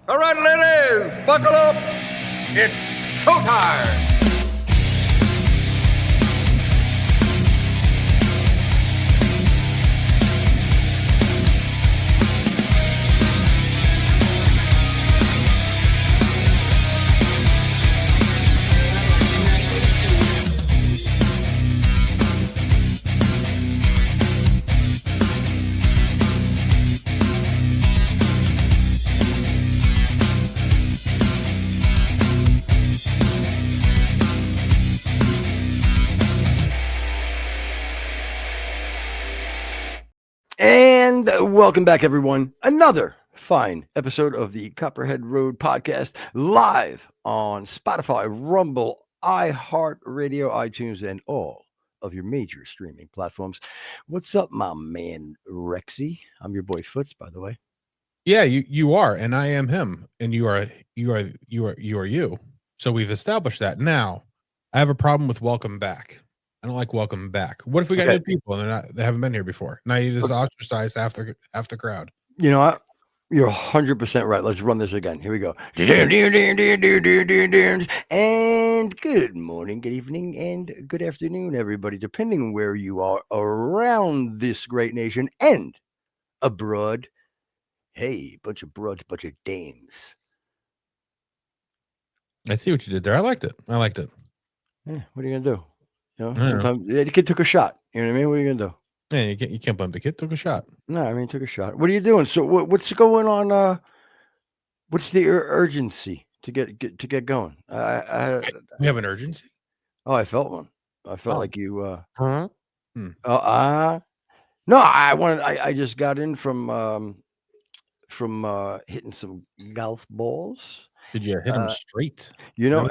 All right, ladies, buckle up. It's showtime. And welcome back, everyone. Another fine episode of the Copperhead Road podcast, live on Spotify, Rumble, iHeartRadio, iTunes, and all of your major streaming platforms. What's up, my man Rexy? I'm your boy Foots, by the way. Yeah, you are, and I am him, and you are you. So we've established that. Now, I have a problem with welcome back. I don't like welcome back. What if we got new people and they haven't been here before? Now you just ostracize half the crowd. You know what? You're 100% right. Let's run this again. Here we go. And good morning, good evening, and good afternoon, everybody, depending where you are around this great nation and abroad. Hey, bunch of broads, bunch of dames. I see what you did there. I liked it. Yeah, what are you gonna do? You know, sometimes the kid took a shot. You know what I mean? What are you gonna do? Yeah, you can't blame the kid. Took a shot. No, I mean, took a shot. What are you doing? So, what's going on? What's the urgency to get going? We have an urgency. Oh, I felt one. I felt like you. Huh? No, I just got in from hitting some golf balls. Did you hit him straight? You know,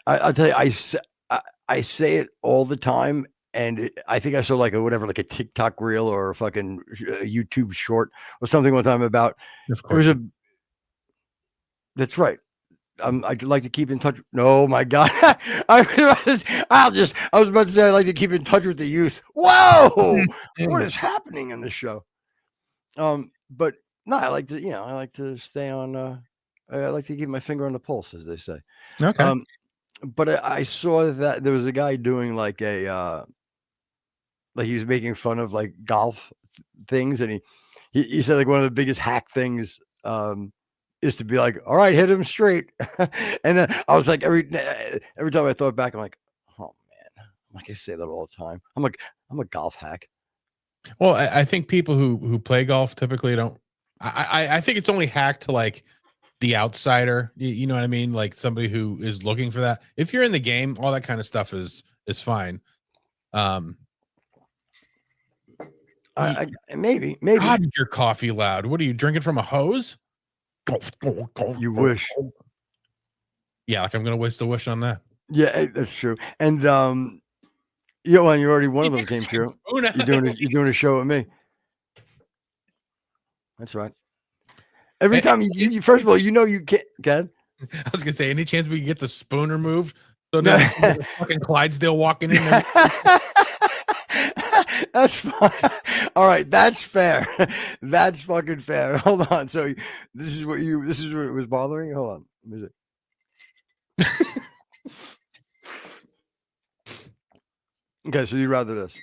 I'll tell you, I say it all the time, and I think I saw like a TikTok reel or a fucking YouTube short or something one time about. Of course. That's right. I'd like to keep in touch. No, my God, I was about to say I'd like to keep in touch with the youth. Whoa, what is happening in this show? But no, I like to stay on. I like to keep my finger on the pulse, as they say. Okay. But I saw that there was a guy doing like he was making fun of like golf things, and he said like one of the biggest hack things is to be like, all right, hit him straight. And then I was like, every time I thought back, I'm like, oh man, I say that all the time. I'm a golf hack. Well, I think people who play golf typically don't. I think it's only hacked to like the outsider. You know what I mean? Like somebody who is looking for that. If you're in the game, all that kind of stuff is fine. Maybe. God, your coffee loud. What are you drinking from a hose? You wish. Yeah, like I'm gonna waste a wish on that. Yeah, that's true. And and you're already one of those games, Drew. You're doing a show with me. That's right. Every time you first of all, you can't. Go I was gonna say, any chance we can get the spoon removed? So now fucking Clydesdale walking in there. That's fine. All right, that's fair. That's fucking fair. Hold on. So this is what it was bothering you? Hold on. Let me see. Okay, so you'd rather this.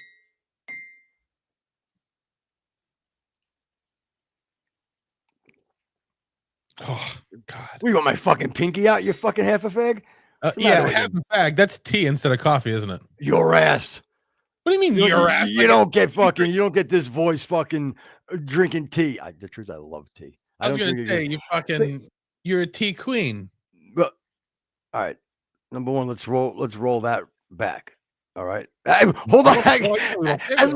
Oh God! You want my fucking pinky out? You fucking half a fag? Yeah, half a fag. That's tea instead of coffee, isn't it? Your ass. What do you mean your ass? You don't get this voice fucking drinking tea. The truth, I love tea. I was gonna say you're a tea queen. But all right, number one, let's roll that back. All right, hold on. As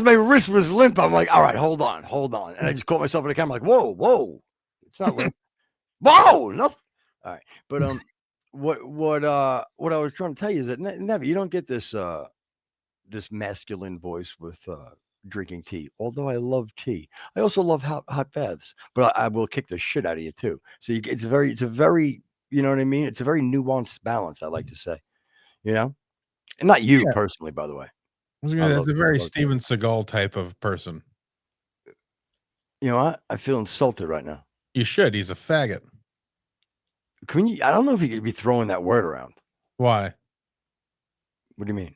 my wrist was limp, I'm like, all right, hold on, and I just caught myself in the camera, like, whoa, it's not limp. Whoa, no. All right, but what I was trying to tell you is that never you don't get this masculine voice with drinking tea. Although I love tea, I also love hot baths. But I will kick the shit out of you too. So it's a very you know what I mean. It's a very nuanced balance. I like to say, and not you personally, by the way. It's a very Steven Seagal type of person. You know what? I feel insulted right now. You should. He's a faggot. I don't know if you could be throwing that word around. Why? What do you mean?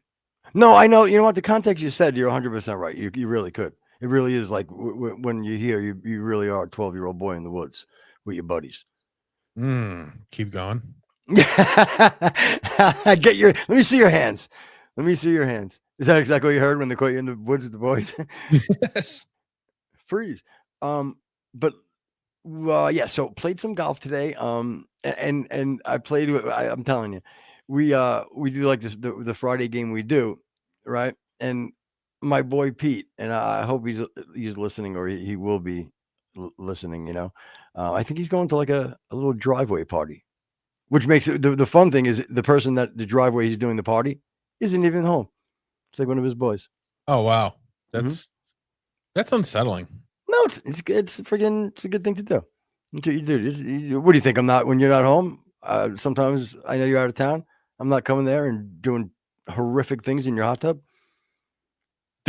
No, I know. You know what? The context you said, you're 100% right. You really could. It really is like when you hear you really are a 12-year-old boy in the woods with your buddies. Keep going. Let me see your hands. Let me see your hands. Is that exactly what you heard when they caught you in the woods with the boys? Yes. Freeze. But yeah, so played some golf today. And I played with, I'm telling you, we do like this the Friday game we do, right? And my boy Pete, and I hope he's listening, or he will be listening, you know. I think he's going to like a little driveway party, which makes it the fun thing is the person that the driveway he's doing the party isn't even home. It's like one of his boys. Oh wow. That's unsettling. No, it's a good thing to do. That's what you do. What do you think? I'm not when you're not home. Sometimes I know you're out of town. I'm not coming there and doing horrific things in your hot tub.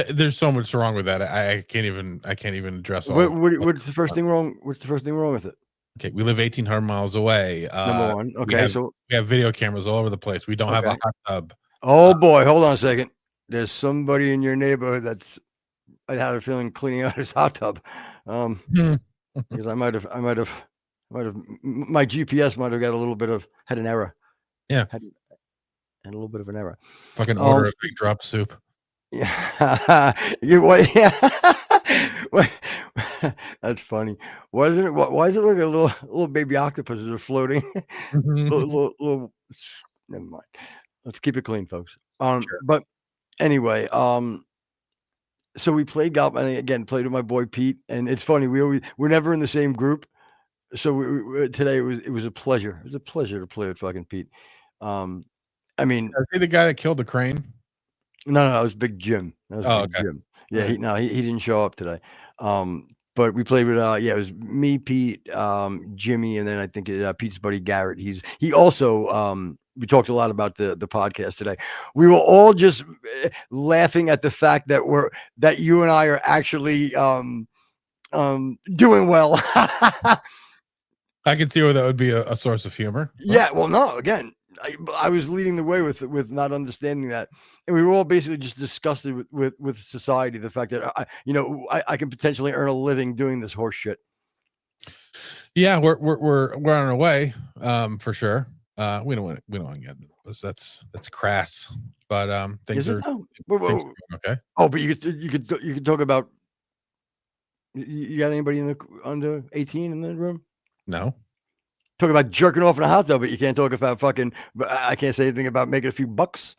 There's so much wrong with that. I can't even address all. What's the first thing wrong? What's the first thing wrong with it? Okay, we live 1,800 miles away. Number one. Okay, we have video cameras all over the place. We don't have a hot tub. Oh boy, hold on a second. There's somebody in your neighborhood that's. I had a feeling cleaning out his hot tub, because I might have. My GPS might have got a little bit of had an error. Yeah, had a little bit of an error. Fucking order a big drop of soup. Yeah, that's funny. Why is it like a little baby octopuses are floating? little, never mind. Let's keep it clean, folks. Sure. But anyway, so we played golf, and again played with my boy Pete. And it's funny, we're never in the same group. So today it was a pleasure. It was a pleasure to play with fucking Pete. I mean, is he the guy that killed the crane? No, it was Big Jim. That was Big Jim. Yeah, right. he didn't show up today. But we played with it was me, Pete, Jimmy, and then I think Pete's buddy Garrett. He also we talked a lot about the podcast today. We were all just laughing at the fact that you and I are actually doing well. I can see where that would be a source of humor. Yeah, well, no, again, I was leading the way with not understanding that, and we were all basically just disgusted with society. The fact that I can potentially earn a living doing this horse shit. Yeah, we're on our way, for sure. We don't want to get this. That's crass, but things are okay. Oh, but you could talk about. You got anybody under 18 in the room? No. Talk about jerking off in a hot tub, but you can't talk about fucking. I can't say anything about making a few bucks.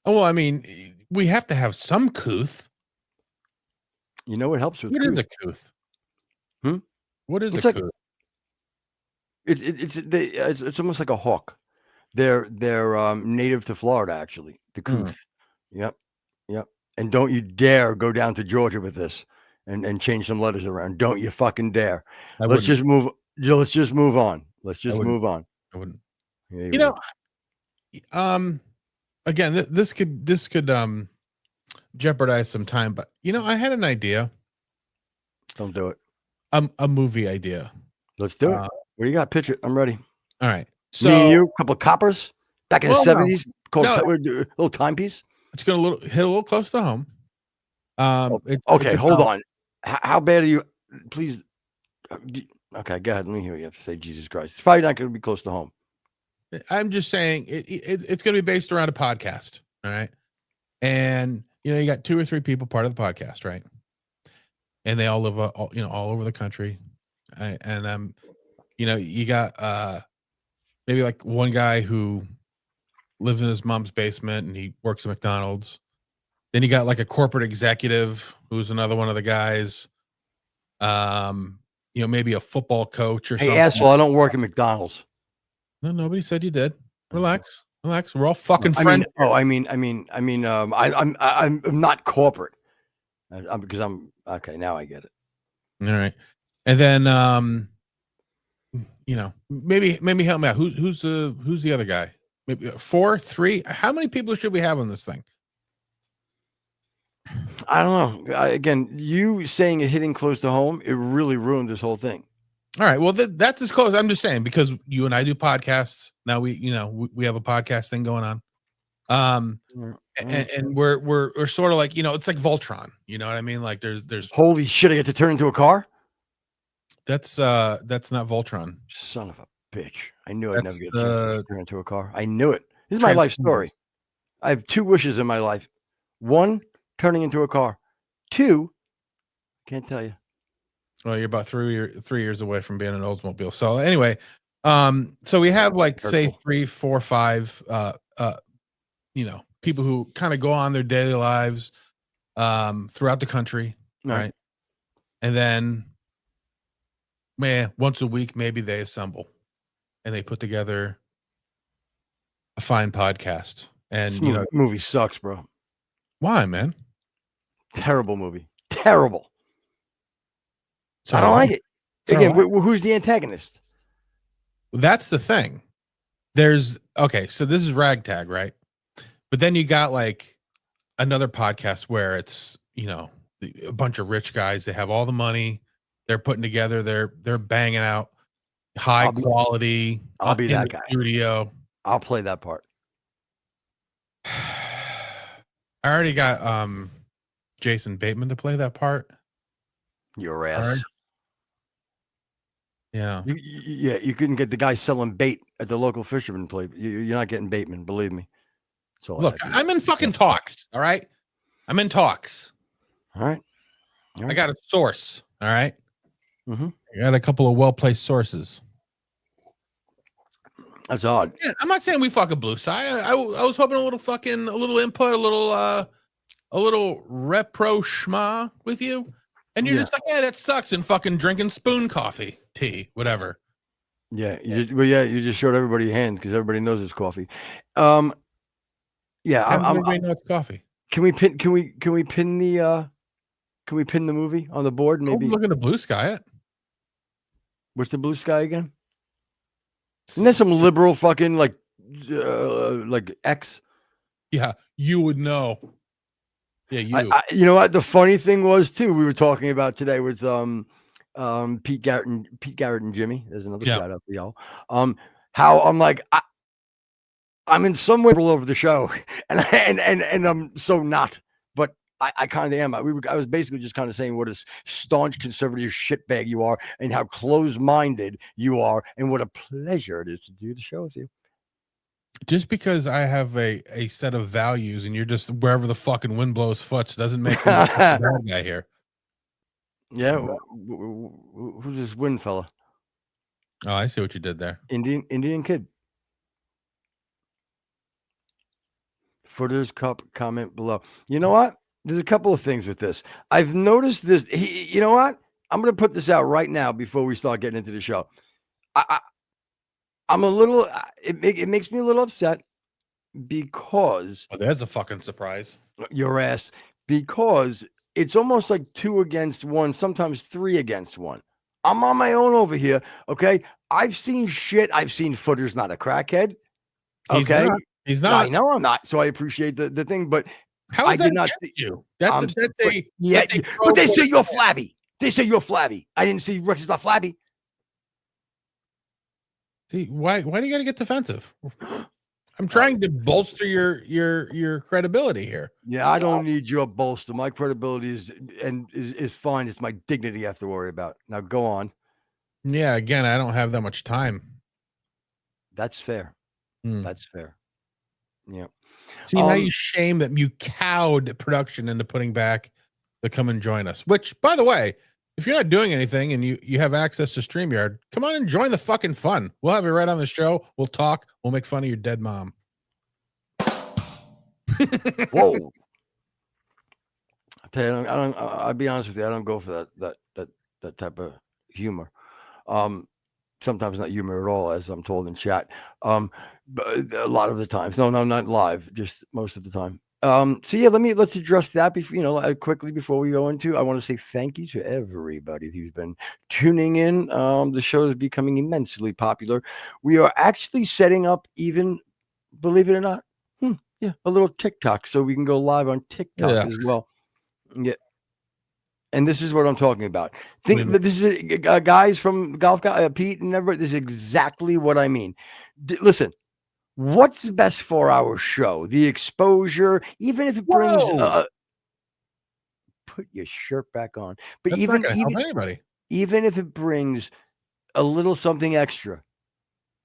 Oh, well, I mean, we have to have some couth. You know what helps with what is a couth? What is a couth? It's almost like a hawk. They're native to Florida, actually. The couth. Yep. And don't you dare go down to Georgia with this and change some letters around. Don't you fucking dare. Let's just move on. Let's just move on. I wouldn't. Yeah, again, this could jeopardize some time, but I had an idea. Don't do it. A movie idea. Let's do it. What do you got? Pitch it. I'm ready. All right. So me and you, a couple of coppers back in the 70s. A little timepiece. It's gonna hit a little close to home. Okay, hold on. How bad are you? Please. Okay, go ahead. Let me hear what you have to say. Jesus Christ. It's probably not going to be close to home. I'm just saying it's going to be based around a podcast. All right. And, you got 2 or 3 people part of the podcast, right? And they all live, all over the country. And, you got maybe like one guy who lives in his mom's basement and he works at McDonald's. Then you got like a corporate executive who's another one of the guys. Maybe a football coach or something. Hey, asshole, I don't work at McDonald's. No, nobody said you did. Relax. We're all fucking friends. I'm not corporate. Because I'm okay. Now I get it. All right. And then, maybe help me out. Who's the other guy? Maybe 4, 3. How many people should we have on this thing? I don't know. Again, you saying it hitting close to home, it really ruined this whole thing. All right. Well, that's as close. I'm just saying because you and I do podcasts now. We have a podcast thing going on. And we're sort of like, it's like Voltron. You know what I mean? Like there's holy shit, I get to turn into a car? That's not Voltron. Son of a bitch. I knew I'd never get to turn into a car. I knew it. This is my life story. I have 2 wishes in my life. 1, turning into a car. 2, can't tell you. Well, you're about 3 years away from being an Oldsmobile. So anyway, so we have like say 3, 4, 5 people who kind of go on their daily lives throughout the country, right? And then once a week maybe they assemble and they put together a fine podcast. And movie sucks, bro. Why, man? Terrible movie. Terrible. So I don't like it. Again, who's the antagonist? That's the thing. So this is Ragtag, right? But then you got like another podcast where it's, a bunch of rich guys. They have all the money. They're putting together. They're banging out high quality. I'll be that guy. Studio. I'll play that part. I already got Jason Bateman to play that part. Your ass. Right. Yeah. You couldn't get the guy selling bait at the local fisherman place. You're not getting Bateman, believe me. So look, I'm in fucking talks. All right. I'm in talks. All right. I got a source. All right. Mm-hmm. I got a couple of well-placed sources. That's odd. Yeah, I'm not saying we fucking blue side. I was hoping a little input, a little repro schma with you. And you're just like, yeah, that sucks. And fucking drinking spoon coffee, tea, whatever. Yeah. You just showed everybody your hand because everybody knows it's coffee. Yeah. Everybody knows it's coffee. Can we pin the movie on the board? Maybe look at the blue sky. What's the blue sky again? Isn't that some liberal fucking like X? Yeah, you would know. Yeah, you know what? The funny thing was too. We were talking about today with Pete Garrett and Jimmy. There's another shout out for y'all. How I'm like I'm in some way all over the show, and I'm so not. But I kind of am. I was basically just kind of saying what a staunch conservative shitbag you are, and how close-minded you are, and what a pleasure it is to do the show with you. Just because I have a set of values and you're just wherever the fucking wind blows foots doesn't make me a bad guy here. Yeah, who's this wind fella? Oh, I see what you did there. Indian kid. Footer's Cup comment below. You know what? There's a couple of things with this. I've noticed this. You know what? I'm going to put this out right now before we start getting into the show. I'm a little. It makes me a little upset because. Oh, there's a fucking surprise. Your ass. Because it's almost like 2 against 1, sometimes 3 against 1. I'm on my own over here. Okay. I've seen shit. I've seen Footer's not a crackhead. Okay. He's not. I know I'm not. So I appreciate the thing, but how is that not you? That's a yeah. But they say you're flabby. They say you're flabby. I didn't see Rex is not flabby. See, why do you gotta get defensive? I'm trying to bolster your credibility here. Yeah, I don't need your bolster. My credibility is fine. It's my dignity I have to worry about. Now go on. Yeah, again, I don't have that much time. That's fair. That's fair. Yeah. See, now you shame that you cowed production into putting back the Come and Join Us, which, by the way, if you're not doing anything and you have access to StreamYard, come on and join the fucking fun. We'll have you right on the show. We'll talk. We'll make fun of your dead mom. Whoa. I'll be honest with you. I don't go for that type of humor. Sometimes not humor at all, as I'm told in chat. But a lot of the times, no, not live, just most of the time. So yeah, let's address that before, quickly before we go into. I want to say thank you to everybody who's been tuning in. The show is becoming immensely popular. We are actually setting up, even, believe it or not, a little TikTok, so we can go live on TikTok as well. Yeah. And this is what I'm talking about. Think that this is guys from Golf Guy, Pete and everybody. This is exactly what I mean. Listen, what's the best 4-hour show? The exposure, even if it brings. Put your shirt back on. But That's not gonna help anybody. Even if it brings a little something extra.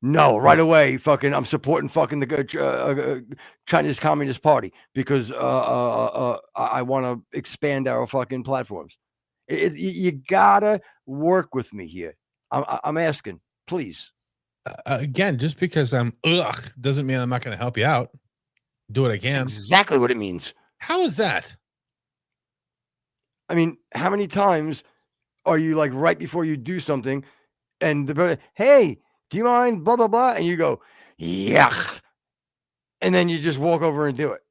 No, right away, fucking, I'm supporting fucking the Chinese Communist Party because I want to expand our fucking platforms. You gotta work with me here. I'm asking, please. Again, just because I'm doesn't mean I'm not going to help you out. Do what I can. That's exactly what it means. How is that? I mean, how many times are you like right before you do something, and the brother, hey, do you mind? Blah blah blah, and you go, yuck, and then you just walk over and do it.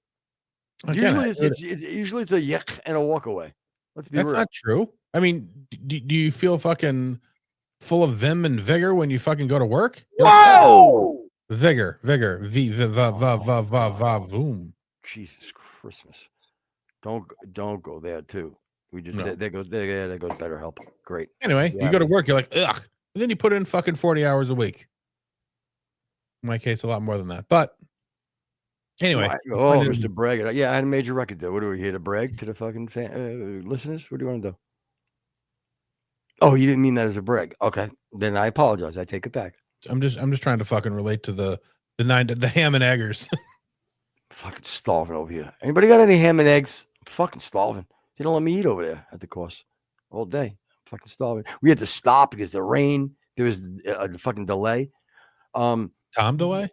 Again, usually it's a yuck and a walk away. Let's be real. That's not true. I mean, do you feel fucking full of vim and vigor when you fucking go to work? Whoa! Vigor, voom. Jesus Christmas! Don't go there too. We just there goes BetterHelp. Great. Anyway, you go to work, you're like ugh, and then you put in fucking 40 hours a week. In my case, a lot more than that, but anyway. Oh, Mr. Bragg. Yeah, I had a major record there. What are we here to brag to the fucking listeners? What do you want to do? Oh, you didn't mean that as a brag. Okay, then I apologize. I take it back. I'm just trying to fucking relate to the ham and eggers. Fucking starving over here. Anybody got any ham and eggs? I'm fucking starving. They don't let me eat over there at the course all day. I'm fucking starving. We had to stop because the rain. There was a fucking delay. Tom delay.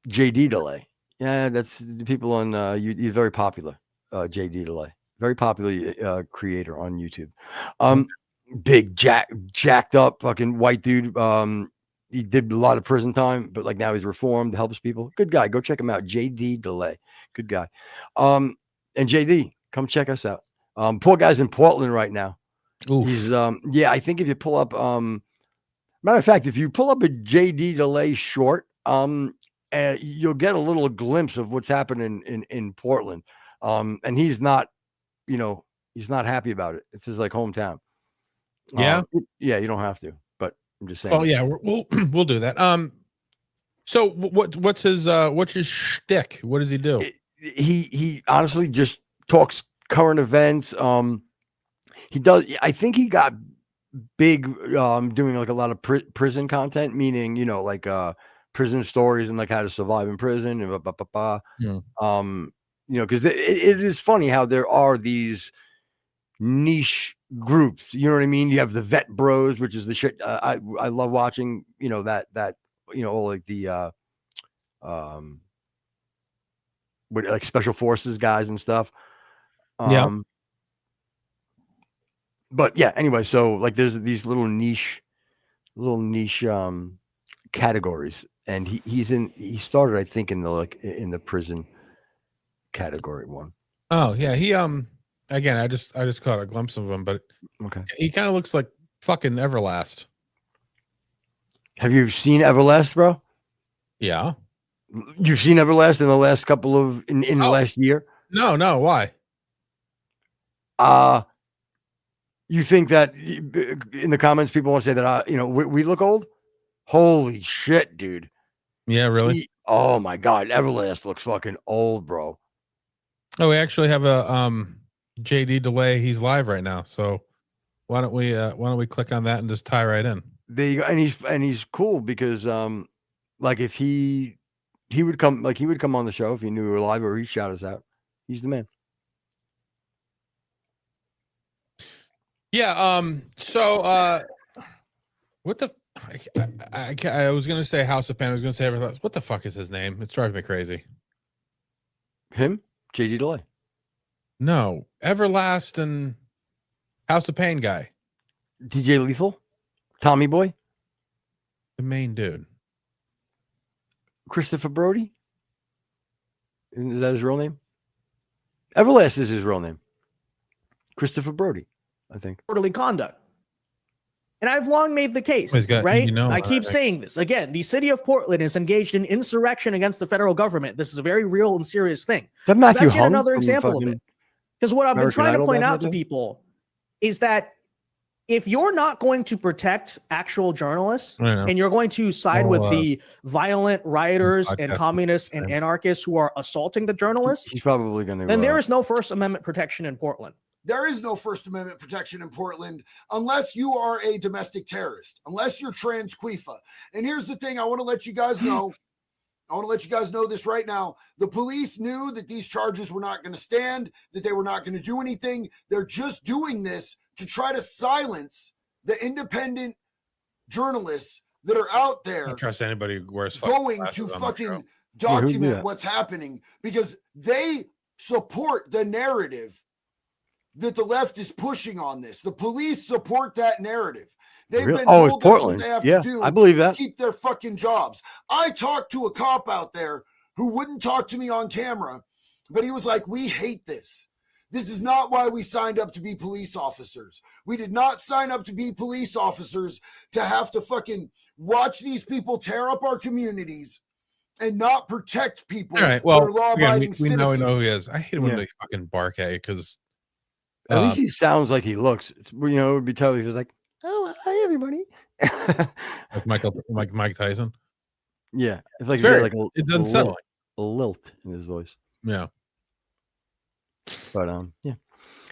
JD delay. Yeah, that's the people on he's very popular. JD delay. Very popular creator on YouTube. Big jacked up fucking white dude. He did a lot of prison time, but like now he's reformed, helps people. Good guy. Go check him out. JD delay. Good guy. And JD, come check us out. Poor guy's in Portland right now. Oof. He's I think if you pull up matter of fact, if you pull up a JD delay short, you'll get a little glimpse of what's happening in Portland. And he's not, he's not happy about it. It's his like hometown. Yeah. You don't have to, but I'm just saying. Oh yeah, we'll do that. So what's his shtick? What does he do? He honestly just talks current events. He does. I think he got big doing like a lot of prison content, meaning like prison stories and like how to survive in prison and because it is funny how there are these niche groups. You know what I mean? You have the vet bros, which is the shit I love watching. That all like the with like special forces guys and stuff. But yeah, anyway, so like there's these little niche categories, and he started I think in the prison category one. Oh yeah, he again I just caught a glimpse of him, but okay, he kind of looks like fucking Everlast. Have you seen Everlast, bro? Yeah. You've seen Everlast in the last couple of in the last year? No, why? You think that in the comments people want to say that we look old? Holy shit, dude. Yeah, really? Oh my god, Everlast looks fucking old, bro. Oh, we actually have a JD delay. He's live right now. So why don't we click on that and just tie right in? There you go. And he's cool because like if he would come on the show if he knew we were live or he'd shout us out. He's the man. Yeah. So what the I was gonna say House of Pain. I was gonna say Everlast. What the fuck is his name? It's driving me crazy. Him? JD delay. No, Everlast and House of Pain guy. DJ Lethal? Tommy Boy? The main dude. Christopher Brody? Is that his real name? Everlast is his real name. Christopher Brody, I think. Orderly conduct. And I've long made the case, right? I keep saying this. Again, the city of Portland is engaged in insurrection against the federal government. This is a very real and serious thing. That's yet another example of it. Because what I've been American trying to Idol point back in out the to day? people is that if you're not going to protect actual journalists and you're going to side with the violent rioters and communists and anarchists who are assaulting the journalists, he's probably going to. Then there is no First Amendment protection in Portland. There is no First Amendment protection in Portland unless you are a domestic terrorist, unless you're trans queefa. And here's the thing I want to let you guys know. I want to let you guys know this right now. The police knew that these charges were not going to stand, that they were not going to do anything. They're just doing this to try to silence the independent journalists that are out there. I don't trust anybody who wears going to fucking document what's happening, because they support the narrative that the left is pushing on this. The police support that narrative. They've been told that's what they have to do. I believe that. To keep their fucking jobs. I talked to a cop out there who wouldn't talk to me on camera, but he was like, we hate this. This is not why we signed up to be police officers. We did not sign up to be police officers to have to fucking watch these people tear up our communities and not protect people. All right, well, who are law-abiding we know citizens. who he is. I hate when they fucking bark at you because at least he sounds like he looks. It's, you know, it would be tough if he was like, "Oh, hi everybody," like Mike Tyson. Yeah, it's like it's unsettling. A lilt in his voice. Yeah. But yeah.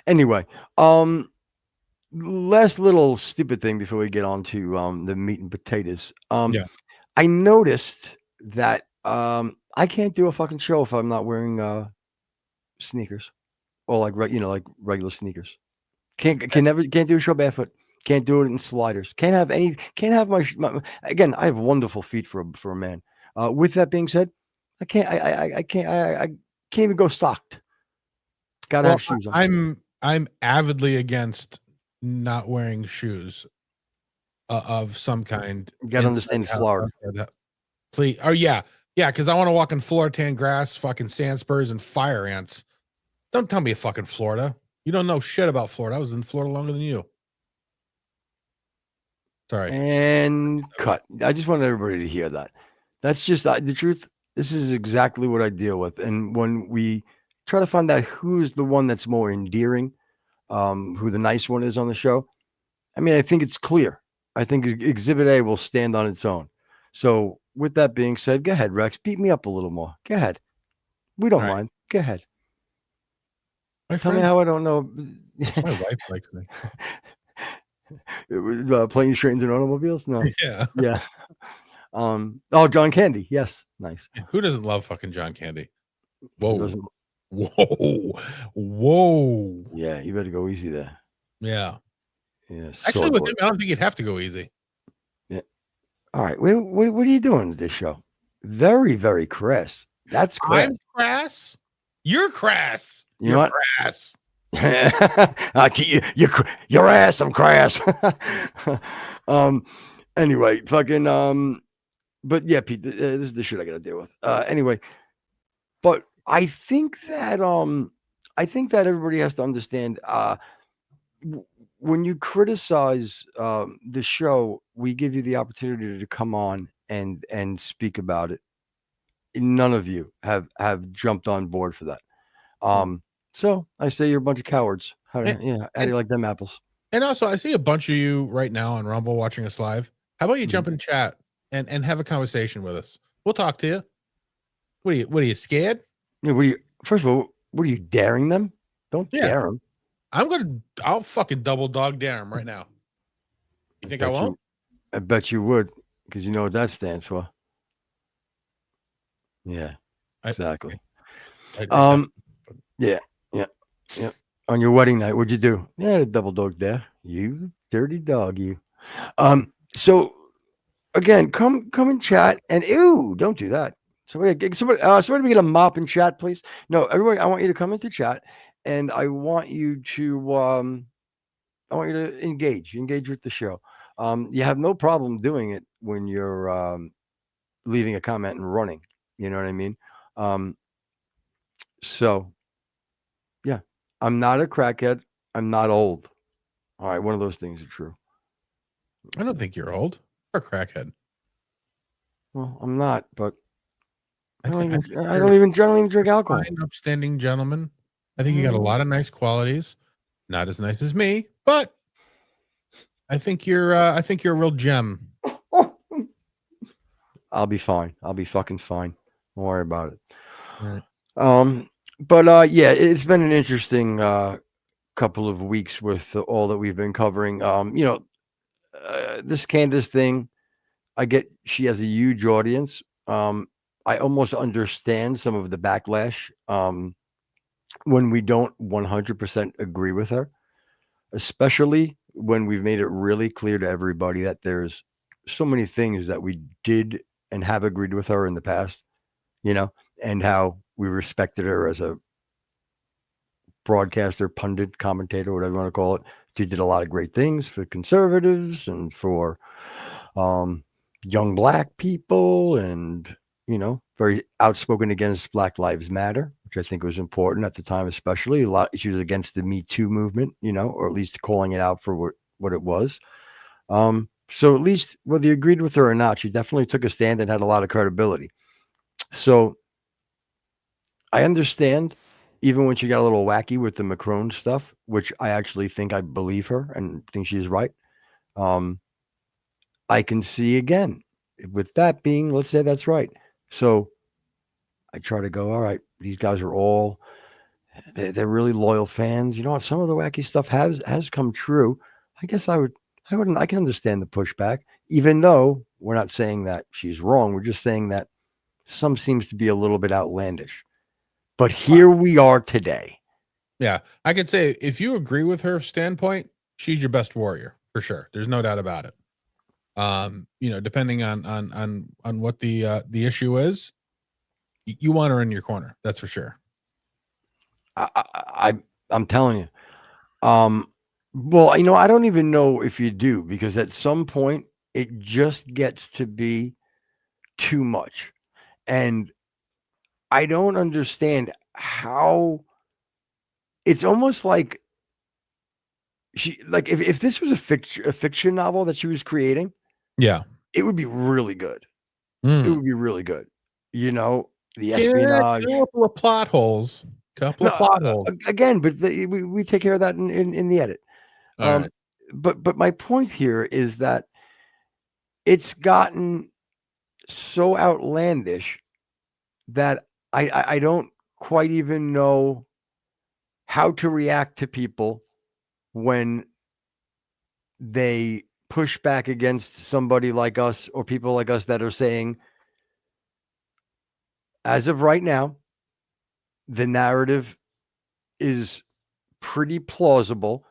Anyway, last little stupid thing before we get on to the meat and potatoes. I noticed that I can't do a fucking show if I'm not wearing sneakers or like regular sneakers. Can't do a show barefoot. Can't do it in sliders. Can't have my again. I have wonderful feet for a man. With that being said, I can't even go socked. Gotta have shoes on. I'm avidly against not wearing shoes of some kind. You gotta understand it's Florida. Please, yeah, because I want to walk in floor tan grass, fucking sand spurs, and fire ants. Don't tell me fucking Florida. You don't know shit about Florida. I was in Florida longer than you. Sorry. And cut. I just wanted everybody to hear that. That's just the truth. This is exactly what I deal with. And when we try to find out who's the one that's more endearing, who the nice one is on the show, I mean, I think it's clear. I think Exhibit A will stand on its own. So with that being said, go ahead, Rex. Beat me up a little more. Go ahead. We don't mind. Go ahead. Tell me how I don't know. My wife likes me. It was planes, trains, and automobiles. No. Yeah. Yeah. Oh, John Candy. Yes. Nice. Who doesn't love fucking John Candy? Whoa. Whoa. Yeah, you better go easy there. Yeah. Yeah. Actually, with him, I don't think you'd have to go easy. Yeah. All right. What are you doing with this show? Very, very crass. That's crass. I'm crass. You're crass. You're crass. Your ass. I'm crass. Anyway, fucking. But yeah, Pete. This is the shit I gotta deal with. Anyway, but I think that everybody has to understand. When you criticize the show, we give you the opportunity to come on and speak about it. None of you have jumped on board for that. So I say you're a bunch of cowards. How do you like them apples? And also, I see a bunch of you right now on Rumble watching us live. How about you jump in chat and have a conversation with us? We'll talk to you. What are you scared? Yeah, first of all, what are you daring them? Don't dare them. I'll fucking double dog dare him right now. You think I won't? I bet you would, because you know what that stands for. Yeah, exactly. Yeah. On your wedding night, what'd you do? Yeah, a double dog dare. You dirty dog, you. So again, come and chat, and don't do that. Somebody get a mop in chat, please. No, everybody, I want you to come into chat, and I want you to engage with the show. You have no problem doing it when you're leaving a comment and running. You know what I mean? So yeah, I'm not a crackhead. I'm not old. All right, one of those things are true. I don't think you're old or crackhead. Well, I'm not, but I don't even drink alcohol. Fine, upstanding gentleman. I think you got a lot of nice qualities. Not as nice as me, but I think you're a real gem. I'll be fine. I'll be fucking fine. Don't worry about it. Right. But yeah, it's been an interesting couple of weeks with all that we've been covering. This Candace thing, I get she has a huge audience. I almost understand some of the backlash when we don't 100% agree with her, especially when we've made it really clear to everybody that there's so many things that we did and have agreed with her in the past, and how we respected her as a broadcaster, pundit, commentator, whatever you want to call it. She did a lot of great things for conservatives and for young black people, and very outspoken against Black Lives Matter, which I think was important at the time, especially. She was against the Me Too movement, or at least calling it out for what it was. So at least whether you agreed with her or not, she definitely took a stand and had a lot of credibility. So I understand, even when she got a little wacky with the Macron stuff, which I actually think I believe her and think she's right. I can see again, with that being, let's say that's right. So I try to go, all right, these guys are all, they're really loyal fans. You know what? Some of the wacky stuff has come true. I guess I can understand the pushback, even though we're not saying that she's wrong. We're just saying that some seems to be a little bit outlandish. But here we are today. Yeah, I could say if you agree with her standpoint, she's your best warrior for sure. There's no doubt about it. Depending on what the issue is, you want her in your corner. That's for sure. I'm telling you. Well, I don't even know if you do, because at some point it just gets to be too much. And I don't understand how it's almost like if this was a fiction novel that she was creating, yeah, it would be really good. It would be really good. The espionage, a couple of plot holes. Again, but we take care of that in the edit. Right. But my point here is that it's gotten so outlandish that I don't quite even know how to react to people when they push back against somebody like us or people like us that are saying, as of right now, the narrative is pretty plausible,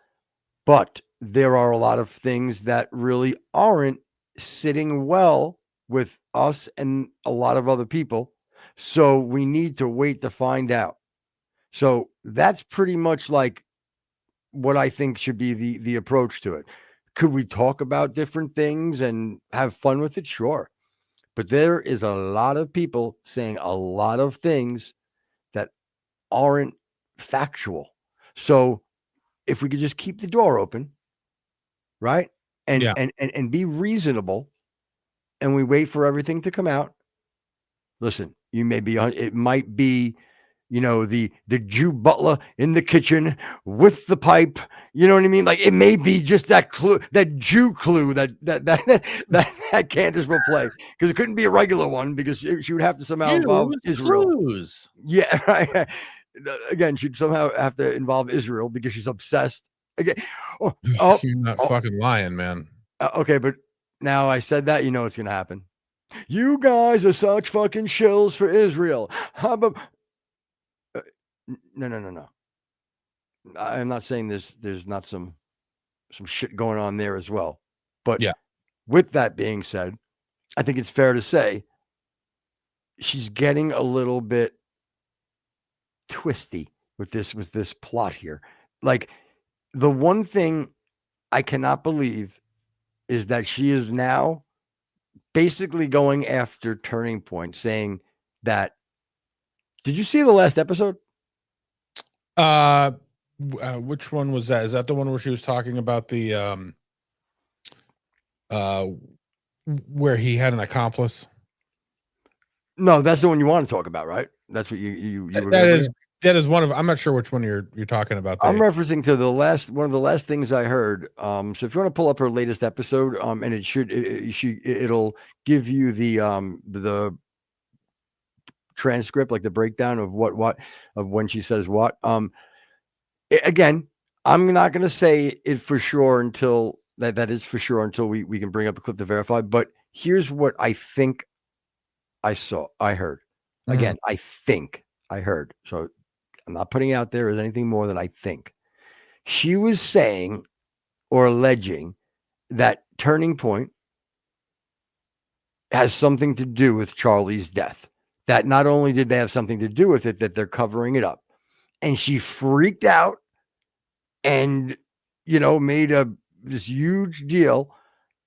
but there are a lot of things that really aren't sitting well with us and a lot of other people. So we need to wait to find out. So that's pretty much like what I think should be the approach to it. Could we talk about different things and have fun with it? Sure. But there is a lot of people saying a lot of things that aren't factual. So if we could just keep the door open, right? And be reasonable, and we wait for everything to come out. Listen, it might be, the Jew butler in the kitchen with the pipe. You know what I mean? Like, it may be just that clue, that Jew clue that Candace will play, because it couldn't be a regular one, because she would have to somehow involve Israel. Clues. Yeah, right. Again, she'd somehow have to involve Israel because she's obsessed. Again, you're not fucking lying, man. Okay, but now I said that, what's gonna happen. You guys are such fucking shills for Israel. How about? No. I'm not saying there's not some shit going on there as well. But yeah, with that being said, I think it's fair to say she's getting a little bit twisty with this plot here. Like, the one thing I cannot believe is that she is now basically going after Turning Point, saying that. Did you see the last episode? Which one was that? Is that the one where she was talking about the where he had an accomplice? No, that's the one you want to talk about, right? That's what you that is That is one of. I'm not sure which one you're talking about. I'm referencing to one of the last things I heard. So if you want to pull up her latest episode, and it'll give you the transcript, like the breakdown of what of when she says what. Again, I'm not going to say it for sure until that is for sure until we can bring up a clip to verify. But here's what I think I heard. Again, I think I heard. So I'm not putting out there as anything more than I think. She was saying or alleging that Turning Point has something to do with Charlie's death. That not only did they have something to do with it, that they're covering it up. And she freaked out and, made this huge deal.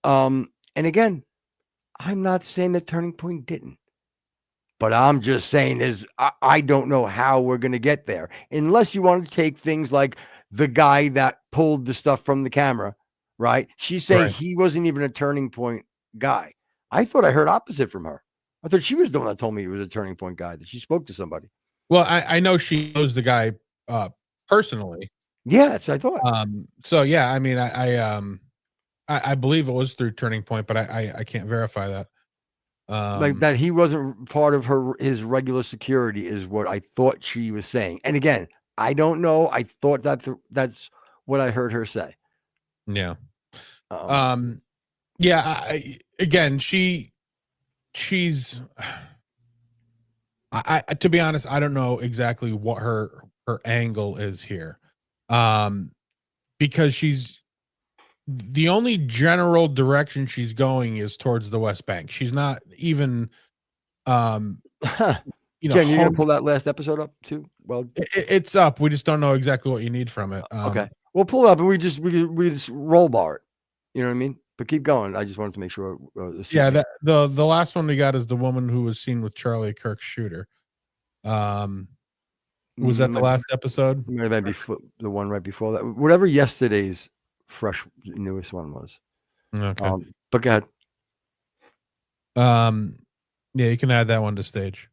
And again, I'm not saying that Turning Point didn't. But I'm just saying I don't know how we're going to get there. Unless you want to take things like the guy that pulled the stuff from the camera, right? She's saying he wasn't even a Turning Point guy. I thought I heard opposite from her. I thought she was the one that told me he was a Turning Point guy, that she spoke to somebody. Well, I know she knows the guy personally. Yeah, that's what I thought. So yeah, I mean, I believe it was through Turning Point, but I can't verify that. Like that he wasn't part of his regular security is what I thought she was saying. And again, I don't know. I thought that's what I heard her say. Yeah. Yeah. Again, she's. To be honest, I don't know exactly what her angle is here, because she's. The only general direction she's going is towards the West Bank. She's not even, Jen, you're gonna pull that last episode up too. Well, it's up. We just don't know exactly what you need from it. Okay, we'll pull it up and we just roll bar it. You know what I mean? But keep going. I just wanted to make sure. Yeah, the last one we got is the woman who was seen with Charlie Kirk's shooter. Was that the last episode? Maybe the one right before that. Whatever yesterday's fresh newest one was. Okay. But go ahead. Yeah, you can add that one to stage.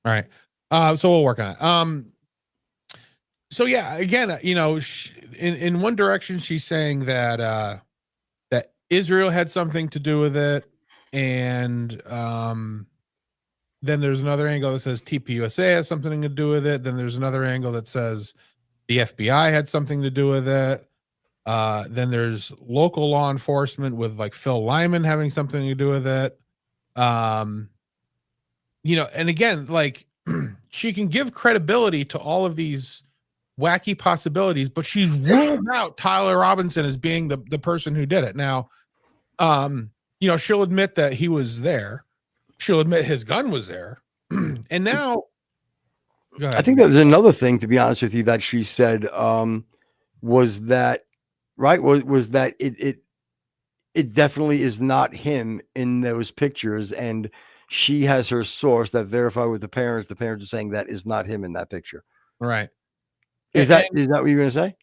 All right. So we'll work on it. So yeah, again, in one direction she's saying that that Israel had something to do with it, and then there's another angle that says TPUSA has something to do with it. Then there's another angle that says the FBI had something to do with it. Then there's local law enforcement with like Phil Lyman having something to do with it. And again, like she can give credibility to all of these wacky possibilities, but she's ruled out Tyler Robinson as being the person who did it. Now, she'll admit that he was there. She'll admit his gun was there. And now, go ahead. I think there's another thing, to be honest with you, that she said was that it definitely is not him in those pictures, and she has her source that verified with the parents. The parents are saying that is not him in that picture. Right. Is that what you're going to say?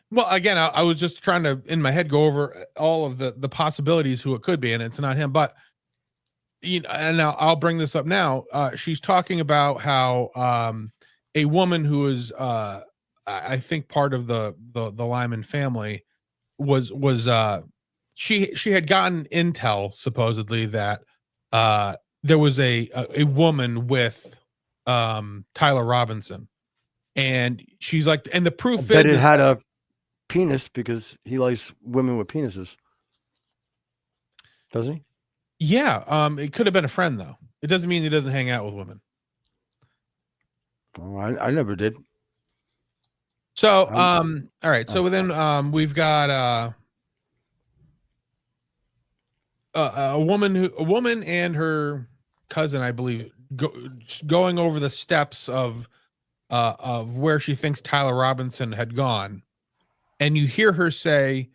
Well, again, I was just trying to, in my head, go over all of the possibilities who it could be, and it's not him. But and now I'll bring this up now. She's talking about how a woman who is, I think, part of the Lyman family was she had gotten intel supposedly that there was a woman with Tyler Robinson, and she's like, and the proof that it had a penis because he likes women with penises, does he? Yeah, it could have been a friend though. It doesn't mean he doesn't hang out with women. Oh, I never did. So, all right. So then we've got a woman and her cousin, I believe, going over the steps of where she thinks Tyler Robinson had gone, and you hear her say,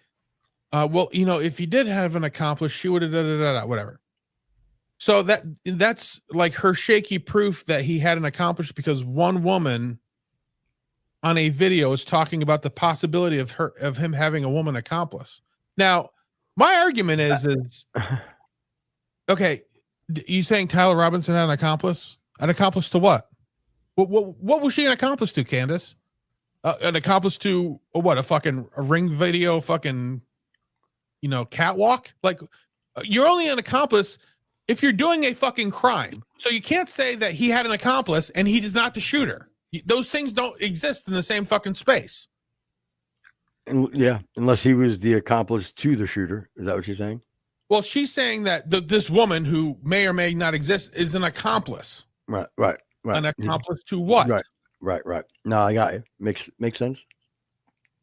well, if he did have an accomplice, she would have whatever. So that's like her shaky proof that he had an accomplice, because one woman on a video is talking about the possibility of him having a woman accomplice. Now, my argument is okay, you saying Tyler Robinson had an accomplice? An accomplice to what? What was she an accomplice to, Candace? An accomplice to what? A ring video fucking, catwalk? Like, you're only an accomplice if you're doing a fucking crime. So you can't say that he had an accomplice and he is not the shooter. Those things don't exist in the same fucking space. Yeah, unless he was the accomplice to the shooter. Is that what you're saying? Well, she's saying that this woman who may or may not exist is an accomplice. Right. An accomplice to what? Right. No, I got you. Makes sense.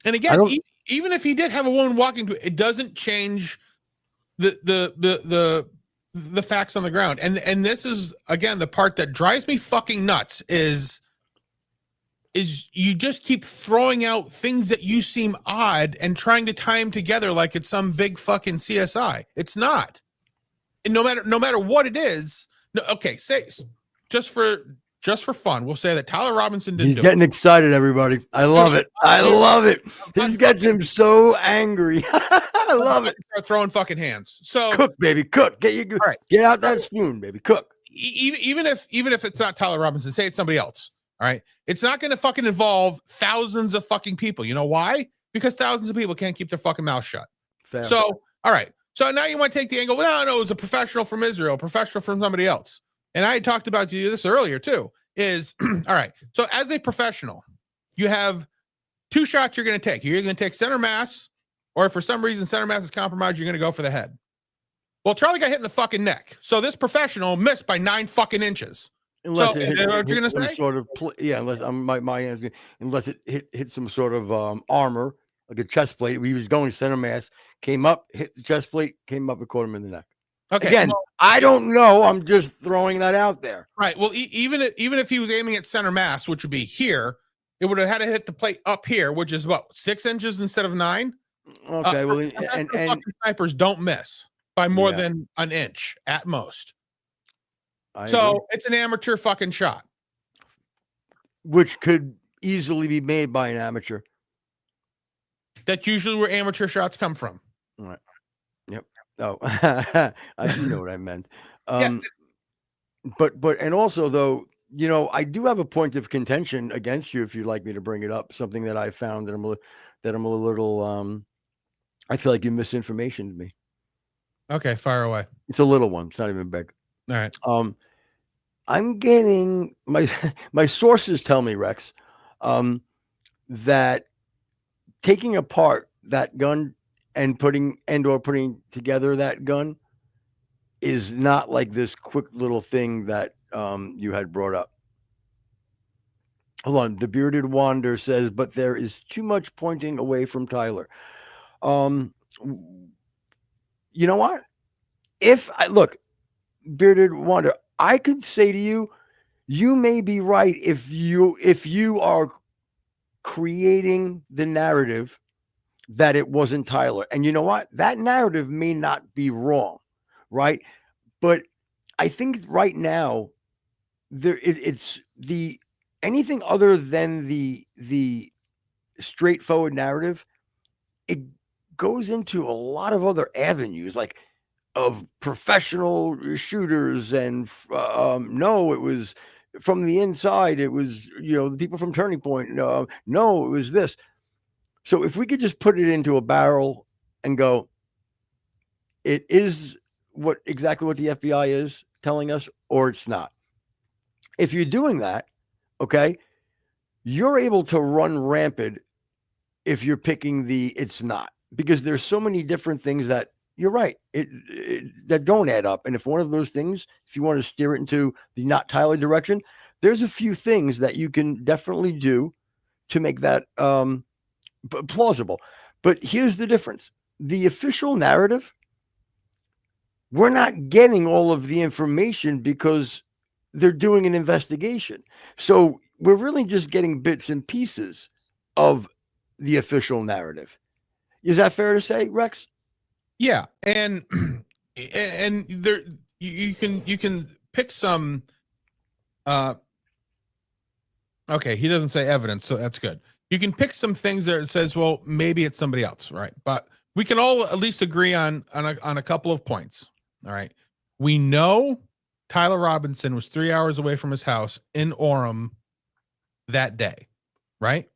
And again, even if he did have a woman walking to it, it doesn't change the facts on the ground. And this is, again, the part that drives me fucking nuts is you just keep throwing out things that you seem odd and trying to tie them together like it's some big fucking CSI. It's not. And no matter what it is. No, okay, say just for fun, we'll say that Tyler Robinson didn't. He's getting excited, everybody. I love it. I love it. This gets him so angry. I love it. Start throwing fucking hands. So cook, baby, cook. Get out that spoon, baby, cook. Even if it's not Tyler Robinson, say it's somebody else. All right, it's not going to fucking involve thousands of fucking people. You know why? Because thousands of people can't keep their fucking mouth shut. Fair. So, all right. So now you want to take the angle. Well, no, it was a professional from Israel, professional from somebody else. And I had talked about you this earlier too. Is all right. So as a professional, you have two shots you're going to take. You're going to take center mass, or if for some reason center mass is compromised, you're going to go for the head. Well, Charlie got hit in the fucking neck. So this professional missed by 9 fucking inches. Unless so, it hit, what you're going to say? Sort of, unless unless it hit some sort of armor, like a chest plate. He was going center mass, came up, hit the chest plate, came up and caught him in the neck. Okay. Again, I don't know. I'm just throwing that out there. Right. Well, even if he was aiming at center mass, which would be here, it would have had to hit the plate up here, which is what, 6 inches instead of 9. Okay. Well, and snipers don't miss by more than an inch at most. So it's an amateur fucking shot, which could easily be made by an amateur. That's usually where amateur shots come from. All right. Yep. Oh, I do know what I meant. But and also though, I do have a point of contention against you if you'd like me to bring it up. Something that I found that I'm a little I feel like you misinformationed me. Okay, fire away. It's a little one. It's not even big. All right. I'm getting my sources tell me, Rex, that taking apart that gun and putting together that gun is not like this quick little thing that you had brought up. Hold on. The Bearded Wander says, but there is too much pointing away from Tyler. You know what? Look, Bearded Wander, I could say to you, you may be right if you are creating the narrative that it wasn't Tyler. And you know what? That narrative may not be wrong, right? But I think right now it's the anything other than the straightforward narrative, it goes into a lot of other avenues, like of professional shooters and no, it was from the inside. It was, the people from Turning Point. No, it was this. So if we could just put it into a barrel and go, it is exactly what the FBI is telling us, or it's not. If you're doing that, okay, you're able to run rampant if you're picking it's not, because there's so many different things that you're right, that don't add up. And if one of those things, if you want to steer it into the not Tyler direction, there's a few things that you can definitely do to make that plausible. But here's the difference. The official narrative, we're not getting all of the information because they're doing an investigation. So we're really just getting bits and pieces of the official narrative. Is that fair to say, Rex? Yeah, and there you can pick some. Okay, he doesn't say evidence, so that's good. You can pick some things that it says, well, maybe it's somebody else, right? But we can all at least agree on a couple of points. All right, we know Tyler Robinson was 3 hours away from his house in Orem that day, right?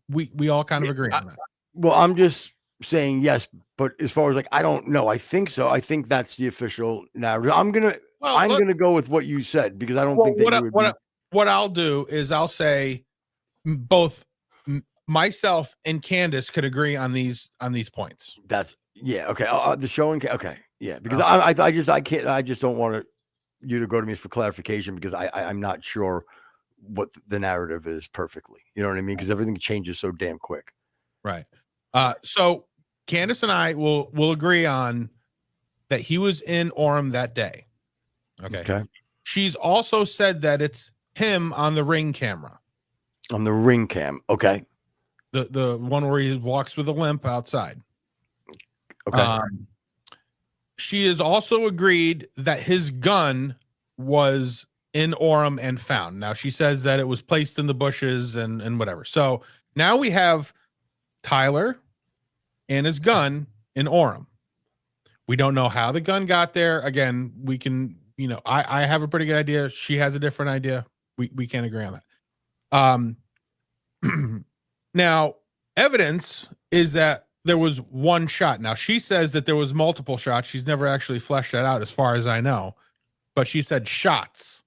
We all kind of agree on that. Well, I'm just saying yes, but as far as like, I don't know. I think so. I think that's the official narrative. I'm gonna go with what you said because I don't think that what I'll do is I'll say both myself and Candace could agree on these points. That's okay. The show and okay, yeah, because I just don't want you to go to me for clarification because I'm not sure what the narrative is perfectly. You know what I mean? Because everything changes so damn quick. Right. So Candace and I will agree on that he was in Orem that day. Okay. She's also said that it's him on the ring camera. On the ring cam. Okay. The one where he walks with a limp outside. Okay. She has also agreed that his gun was in Orem and found. Now she says that it was placed in the bushes and whatever. So now we have Tyler and his gun in Orem. We don't know how the gun got there. Again, we can, I have a pretty good idea. She has a different idea. We can't agree on that. Now, evidence is that there was one shot. Now, she says that there was multiple shots. She's never actually fleshed that out as far as I know, but she said shots.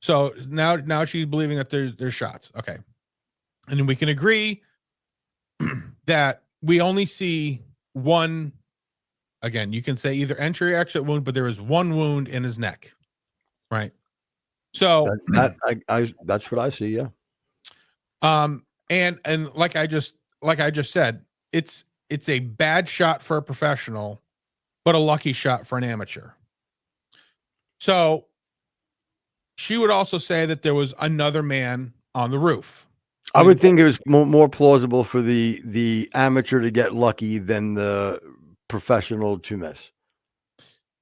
So now she's believing that there's shots. Okay. And then we can agree that we only see one. Again, you can say either entry or exit wound, but there is one wound in his neck. Right. So that's what I see. Yeah. And like I just said, it's a bad shot for a professional, but a lucky shot for an amateur. So she would also say that there was another man on the roof. I would think it was more plausible for the amateur to get lucky than the professional to miss.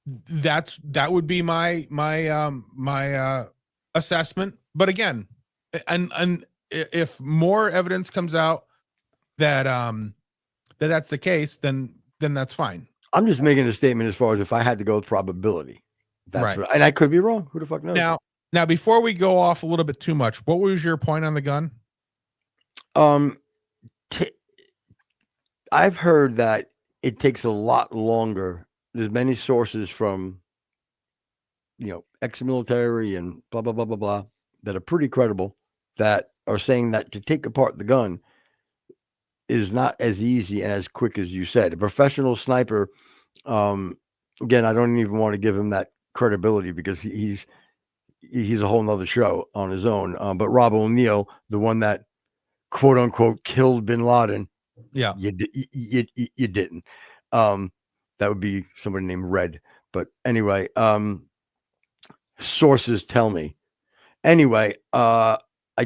That would be my assessment. But again, and if more evidence comes out that that's the case, then that's fine. I'm just making a statement as far as if I had to go with probability. That's right. And I could be wrong. Who the fuck knows? Now, before we go off a little bit too much, what was your point on the gun? I've heard that it takes a lot longer. There's many sources from, ex-military and blah, blah, blah, blah, blah, that are pretty credible that are saying that to take apart the gun is not as easy and as quick as you said. A professional sniper, again, I don't even want to give him that credibility because he's a whole nother show on his own. But Rob O'Neill, the one that quote unquote killed bin Laden, yeah, you didn't. That would be somebody named Red. But anyway, sources tell me. Anyway, I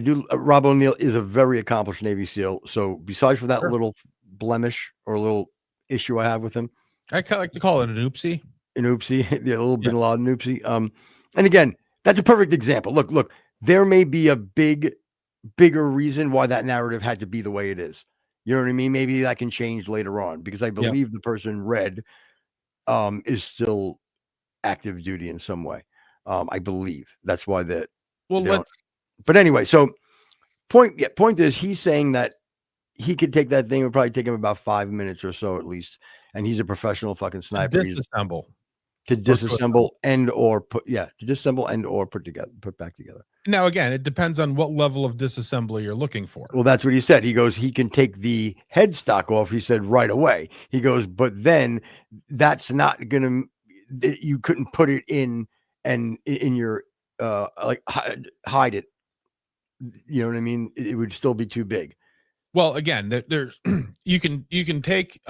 do. Rob O'Neill is a very accomplished Navy SEAL. So besides for that little blemish or a little issue I have with him, I like to call it an oopsie. An oopsie, the little bin Laden oopsie. And again, that's a perfect example. Look, there may be a bigger reason why that narrative had to be the way it is. You know what I mean? Maybe that can change later on because I believe the person Red is still active duty in some way. I believe that's why that. Well, but anyway, so point is he's saying that he could take that thing. It would probably take him about 5 minutes or so at least. And he's a professional fucking sniper. To disassemble and or put back together. Now, again, it depends on what level of disassembly you're looking for. Well, that's what he said. He goes, he can take the headstock off. He said right away. He goes, but then that's not going to, you couldn't put it in and in your, hide it. You know what I mean? It would still be too big. Well, again, there's, you can take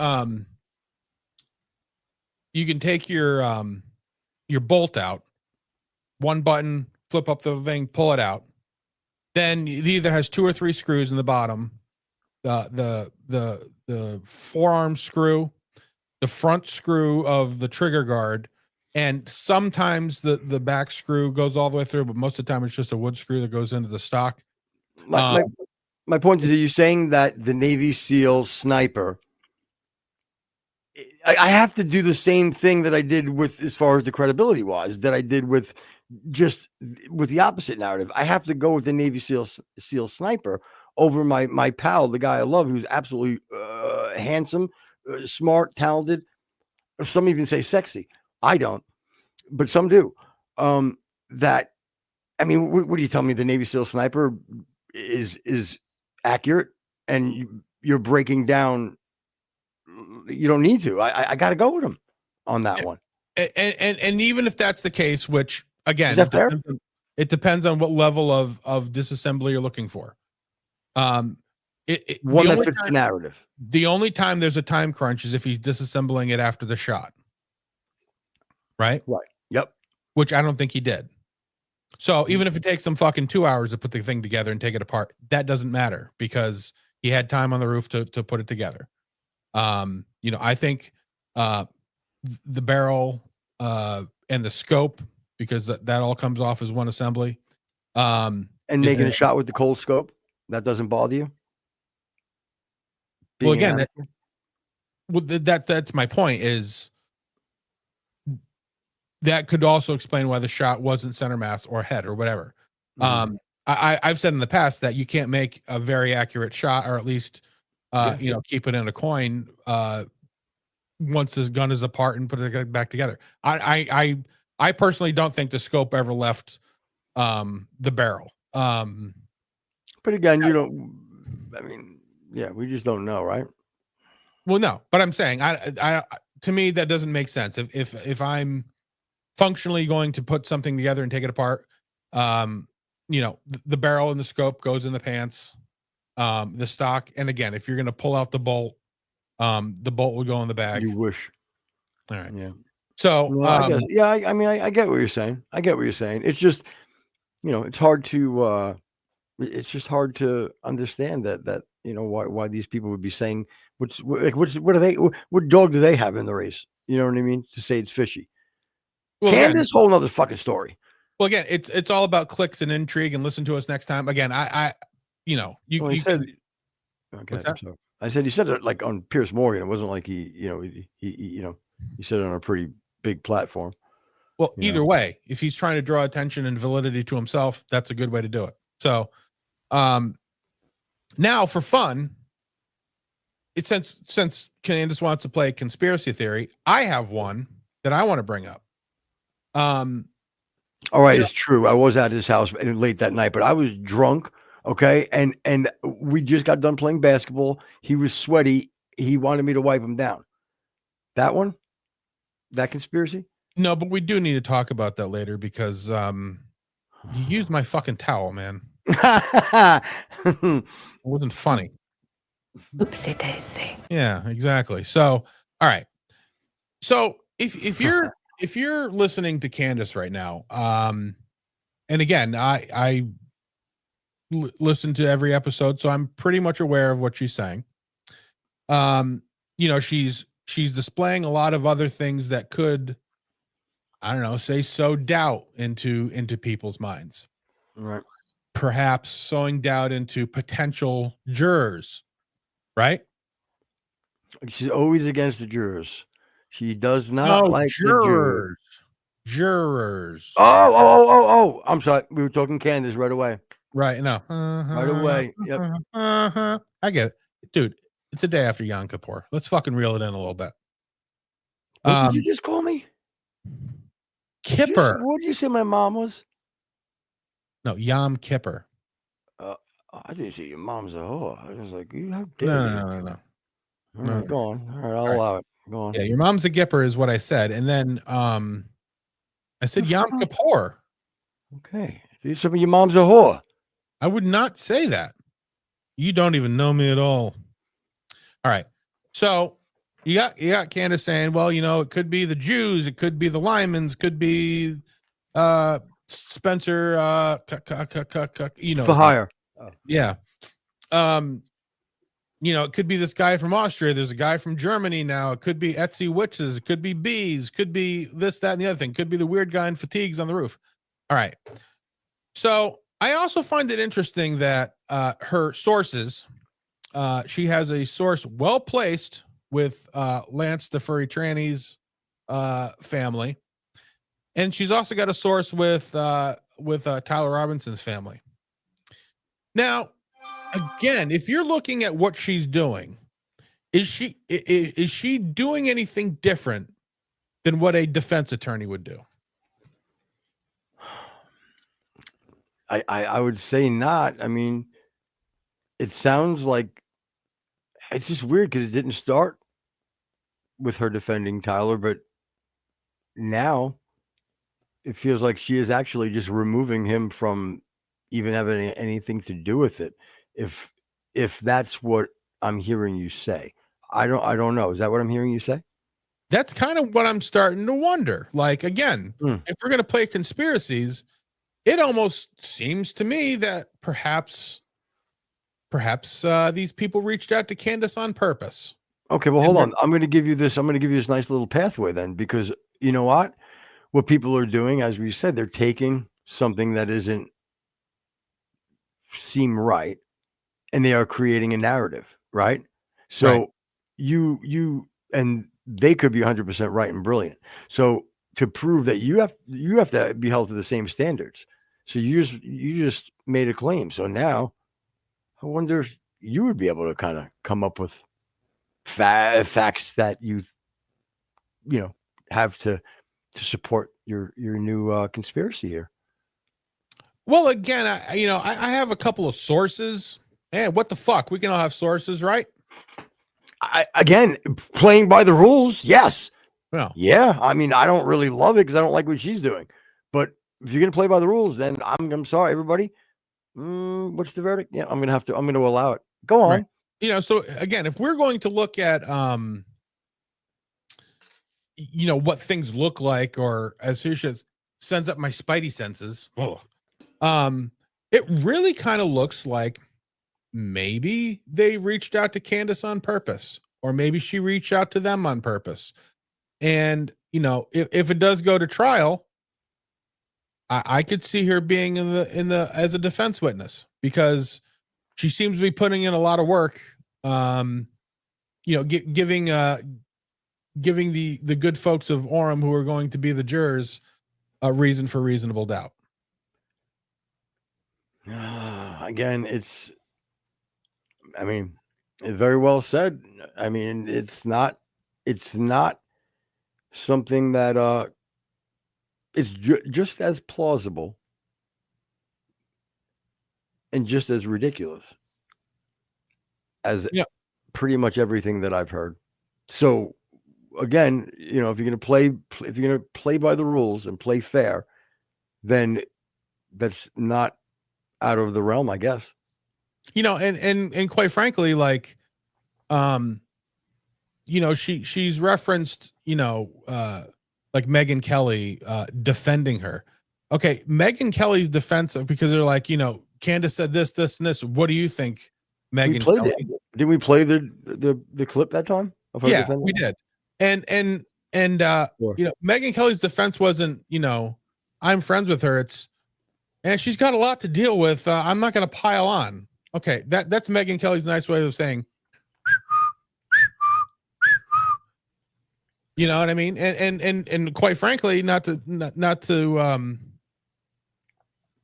your bolt out, one button, flip up the thing, pull it out. Then it either has 2 or 3 screws in the bottom, the forearm screw, the front screw of the trigger guard, and sometimes the back screw goes all the way through, but most of the time it's just a wood screw that goes into the stock. My point is, are you saying that the Navy SEAL sniper, I have to do the same thing that I did with, as far as the credibility was, that I did with just with the opposite narrative. I have to go with the Navy SEAL sniper over my pal, the guy I love, who's absolutely handsome, smart, talented. Some even say sexy. I don't, but some do. That, I mean, what do you tell me? The Navy SEAL sniper is accurate, and you're breaking down. You don't need to. I got to go with him on that one. And even if that's the case, which again, is that fair? It depends on what level of disassembly you're looking for. One that fits the narrative. The only time there's a time crunch is if he's disassembling it after the shot. Right? Right. Yep. Which I don't think he did. So even if it takes him fucking 2 hours to put the thing together and take it apart, that doesn't matter because he had time on the roof to put it together. You know, I think the barrel and the scope, because that all comes off as one assembly. And making a shot with the cold scope, that doesn't bother you? Well, again, that's my point, is that could also explain why the shot wasn't center mass or head or whatever. I've said in the past that you can't make a very accurate shot, or at least you know, keep it in a coin once this gun is apart and put it back together. I personally don't think the scope ever left the barrel. But again, you don't. I mean, yeah, we just don't know, right? Well, no, but I'm saying, I to me that doesn't make sense. If I'm functionally going to put something together and take it apart, you know, the barrel and the scope goes in the pants, the stock, and again, if you're going to pull out the bolt will go in the bag. You wish. All right. Yeah. So, well, I mean, I get what you're saying. I get what you're saying. It's just, you know, it's hard to, it's just hard to understand that, you know, why these people would be saying, what dog do they have in the race? You know what I mean? To say it's fishy. Well, Candace, whole nother fucking story. Well, again, it's all about clicks and intrigue, and listen to us next time. Again, you know, you said, okay, I said he said it like on Piers Morgan. It wasn't like he said it on a pretty big platform. Well, either way, if he's trying to draw attention and validity to himself, that's a good way to do it. So, now for fun, it's since Candace wants to play conspiracy theory, I have one that I want to bring up. All right, it's true. I was at his house late that night, but I was drunk. Okay, and we just got done playing basketball. He was sweaty. He wanted me to wipe him down. That one? That conspiracy? No, but we do need to talk about that later because you used my fucking towel, man. It wasn't funny. Oopsie daisy. Yeah, exactly. So, all right. So if you're listening to Candace right now, and again, I listen to every episode, so I'm pretty much aware of what she's saying. You know, she's displaying a lot of other things that could, I don't know, sow doubt into people's minds. Right. Perhaps sowing doubt into potential jurors, right? She's always against the jurors. She does not like jurors. Jurors. Oh! I'm sorry. We were talking Candace right away. Right. No. Right away. Yep. I get it, dude. It's a day after Yom Kippur. Let's fucking reel it in a little bit. What did you just call me? Kippur. What did you say my mom was? No, Yom Kippur. I didn't say your mom's a whore. I was like, you have no. All right, go on. All right, I'll allow it. Go on. Yeah, your mom's a Gipper is what I said. And then I said Yom Kippur. Okay. You said your mom's a whore. I would not say that. You don't even know me at all. All right. So you got Candace saying, well, you know, it could be the Jews, it could be the Lymans, could be Spencer you know, for hire. Yeah. You know, it could be this guy from Austria. There's a guy from Germany now. It could be Etsy witches. It could be bees. Could be this, that, and the other thing. Could be the weird guy in fatigues on the roof. All right. So I also find it interesting that her sources, she has a source well placed with Lance, the furry tranny's family. and she's also got a source with Tyler Robinson's family. Now, again, if you're looking at what she's doing, is she doing anything different than what a defense attorney would do? I would say not. I mean, it sounds like it's just weird because it didn't start with her defending Tyler, but now it feels like she is actually just removing him from even having anything to do with it. If that's what I'm hearing you say, I don't know. Is that what I'm hearing you say? That's kind of what I'm starting to wonder. Like, again, if we're going to play conspiracies, it almost seems to me that perhaps these people reached out to Candace on purpose. Okay, well, hold on. I'm going to give you this nice little pathway then, because you know what people are doing, as we said, they're taking something that isn't seem right, and they are creating a narrative, right? So right. you and they could be 100% right and brilliant. So to prove that you have to be held to the same standards. So you just made a claim. So now I wonder if you would be able to kind of come up with facts that you have to support your new conspiracy here. Well, again, I have a couple of sources. Man, what the fuck? We can all have sources, right? Again, playing by the rules, yes. Well, yeah. I mean, I don't really love it because I don't like what she's doing. But if you're gonna play by the rules, then I'm sorry, everybody. What's the verdict? Yeah, I'm gonna allow it. Go on. Right. So again, if we're going to look at what things look like, or as Hirsha sends up my spidey senses, it really kind of looks like maybe they reached out to Candace on purpose, or maybe she reached out to them on purpose. And if it does go to trial, I could see her being in the as a defense witness, because she seems to be putting in a lot of work, giving the good folks of OREM, who are going to be the jurors, a reason for reasonable doubt. Again, it's very well said. I mean, it's not something that it's just as plausible and just as ridiculous as pretty much everything that I've heard. So again, if you're going to play by the rules and play fair, then that's not out of the realm, I guess. And quite frankly, like, she's referenced, like Megyn Kelly defending her. Okay, Megyn Kelly's defense, because they're like, Candace said this, and this. What do you think, Megyn Kelly? Did we play the clip that time? Yeah, we did. And Megyn Kelly's defense wasn't, I'm friends with her. And she's got a lot to deal with. I'm not going to pile on. Okay, that's Megyn Kelly's nice way of saying, you know what I mean? And quite frankly, not to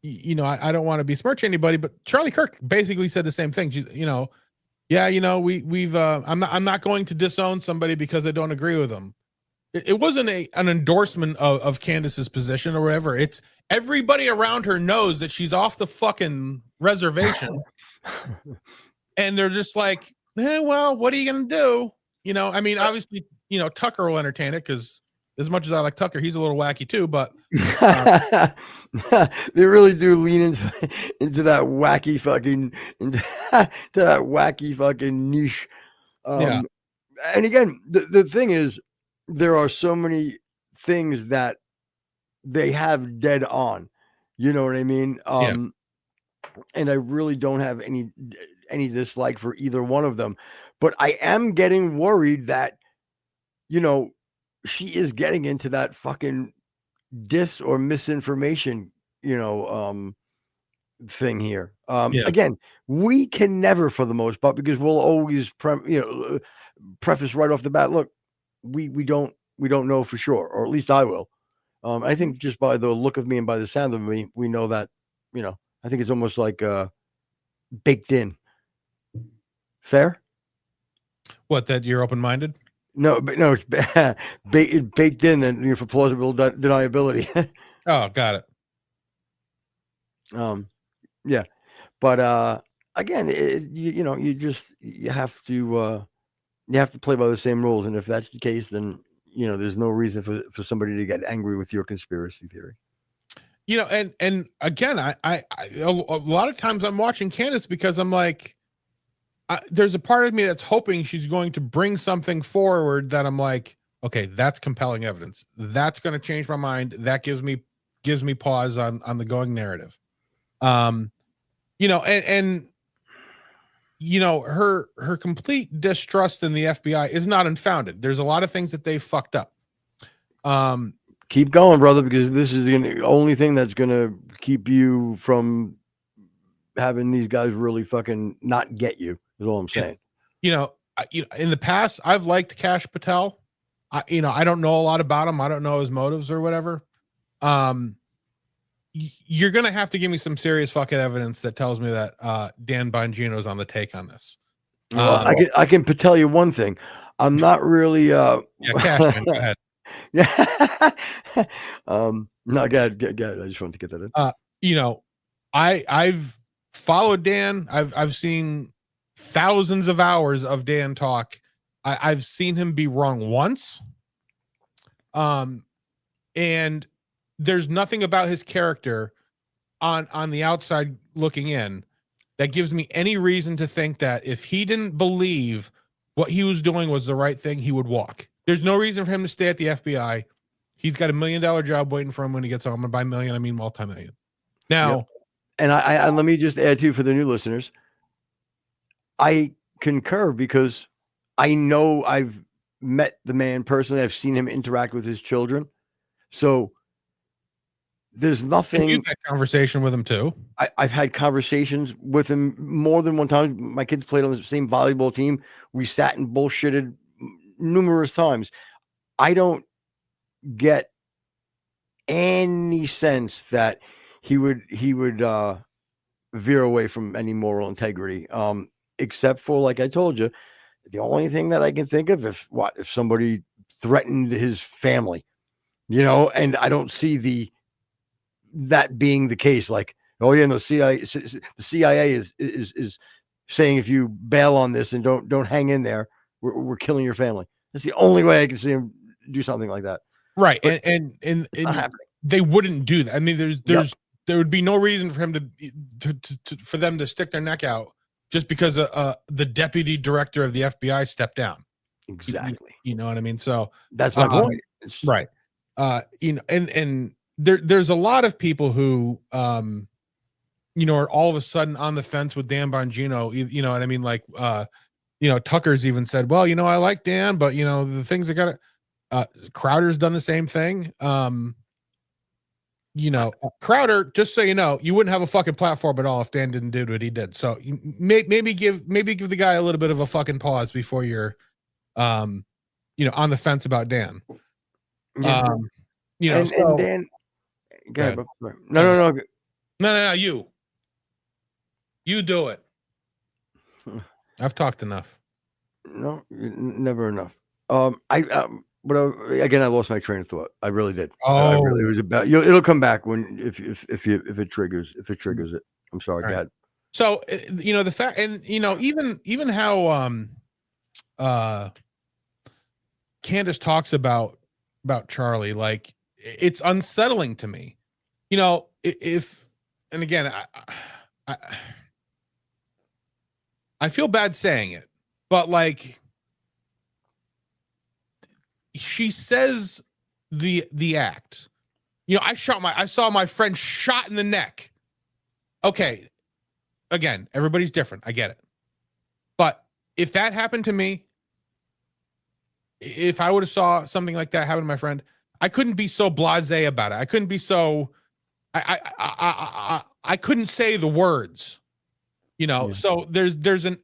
I don't want to besmirch anybody, but Charlie Kirk basically said the same thing. We've I'm not going to disown somebody because I don't agree with them. It wasn't an endorsement of Candace's position or whatever. It's everybody around her knows that she's off the fucking reservation. And they're just like, well, what are you going to do? Obviously, Tucker will entertain it, because as much as I like Tucker, he's a little wacky too, but they really do lean into that wacky fucking niche. And again, the thing is, there are so many things that they have dead on, you know what I mean? And I really don't have any dislike for either one of them, but I am getting worried that, she is getting into that fucking dis or misinformation, thing here. Again, we can never, for the most part, because we'll always preface right off the bat, look, we don't know for sure, or at least I will. I think just by the look of me and by the sound of me, we know that, I think it's almost like baked in. Fair? What, that you're open-minded? No, but no, it's baked in then for plausible deniability. Oh, got it. Yeah, but again, you have to play by the same rules, and if that's the case, then there's no reason for somebody to get angry with your conspiracy theory. And again, I a lot of times I'm watching Candace because I'm like, there's a part of me that's hoping she's going to bring something forward that I'm like, okay, that's compelling evidence. That's going to change my mind. That gives me pause on the going narrative. Her complete distrust in the FBI is not unfounded. There's a lot of things that they fucked up. Keep going, brother, because this is the only thing that's going to keep you from having these guys really fucking not get you. Is all I'm saying. In the past, I've liked Kash Patel. I don't know a lot about him. I don't know his motives or whatever. You're going to have to give me some serious fucking evidence that tells me that Dan Bongino's on the take on this. Well, I can tell you one thing. I'm not really yeah, Cash, man, go ahead. Yeah. No, go ahead. I just wanted to get that in. I've followed Dan. I've seen thousands of hours of Dan talk. I've seen him be wrong once. And there's nothing about his character on the outside looking in that gives me any reason to think that if he didn't believe what he was doing was the right thing, he would walk. There's no reason for him to stay at the FBI. He's got $1 million job waiting for him when he gets home. And by million, I mean multi-million. Now, yep. And I let me just add too for the new listeners. I concur because I know I've met the man personally. I've seen him interact with his children. So there's nothing. You've had conversation with him too. I've had conversations with him more than one time. My kids played on the same volleyball team. We sat and bullshitted numerous times. I don't get any sense that he would veer away from any moral integrity. Except for, like I told you, the only thing that I can think of if somebody threatened his family, and I don't see that being the case. Like, oh yeah, no, the CIA is saying if you bail on this and don't hang in there, we're killing your family. That's the only way I can see him do something like that. Right, but and they wouldn't do that. I mean, there would be no reason for him for them to stick their neck out just because the deputy director of the FBI stepped down. Exactly. You know what I mean? So that's my point. Right. And there's a lot of people who are all of a sudden on the fence with Dan Bongino. You know what I mean? Like Tucker's even said, well, I like Dan, but the things that got Crowder's done the same thing. Crowder, just so you know, you wouldn't have a fucking platform at all if Dan didn't do what he did. So maybe give the guy a little bit of a fucking pause before you're on the fence about Dan. Yeah. And Dan, go ahead. No, you do it. I've talked enough. No, never enough. Again, I lost my train of thought. I really did. Oh, it was about it'll come back if it triggers it. I'm sorry, Dad. So the fact, and even how Candace talks about Charlie, like it's unsettling to me. And again, I feel bad saying it, but like she says the act, I saw my friend shot in the neck. Okay. Again, everybody's different. I get it. But if that happened to me, if I would have saw something like that happen to my friend, I couldn't be so blasé about it. I couldn't be so, I couldn't say the words, Yeah. So there's an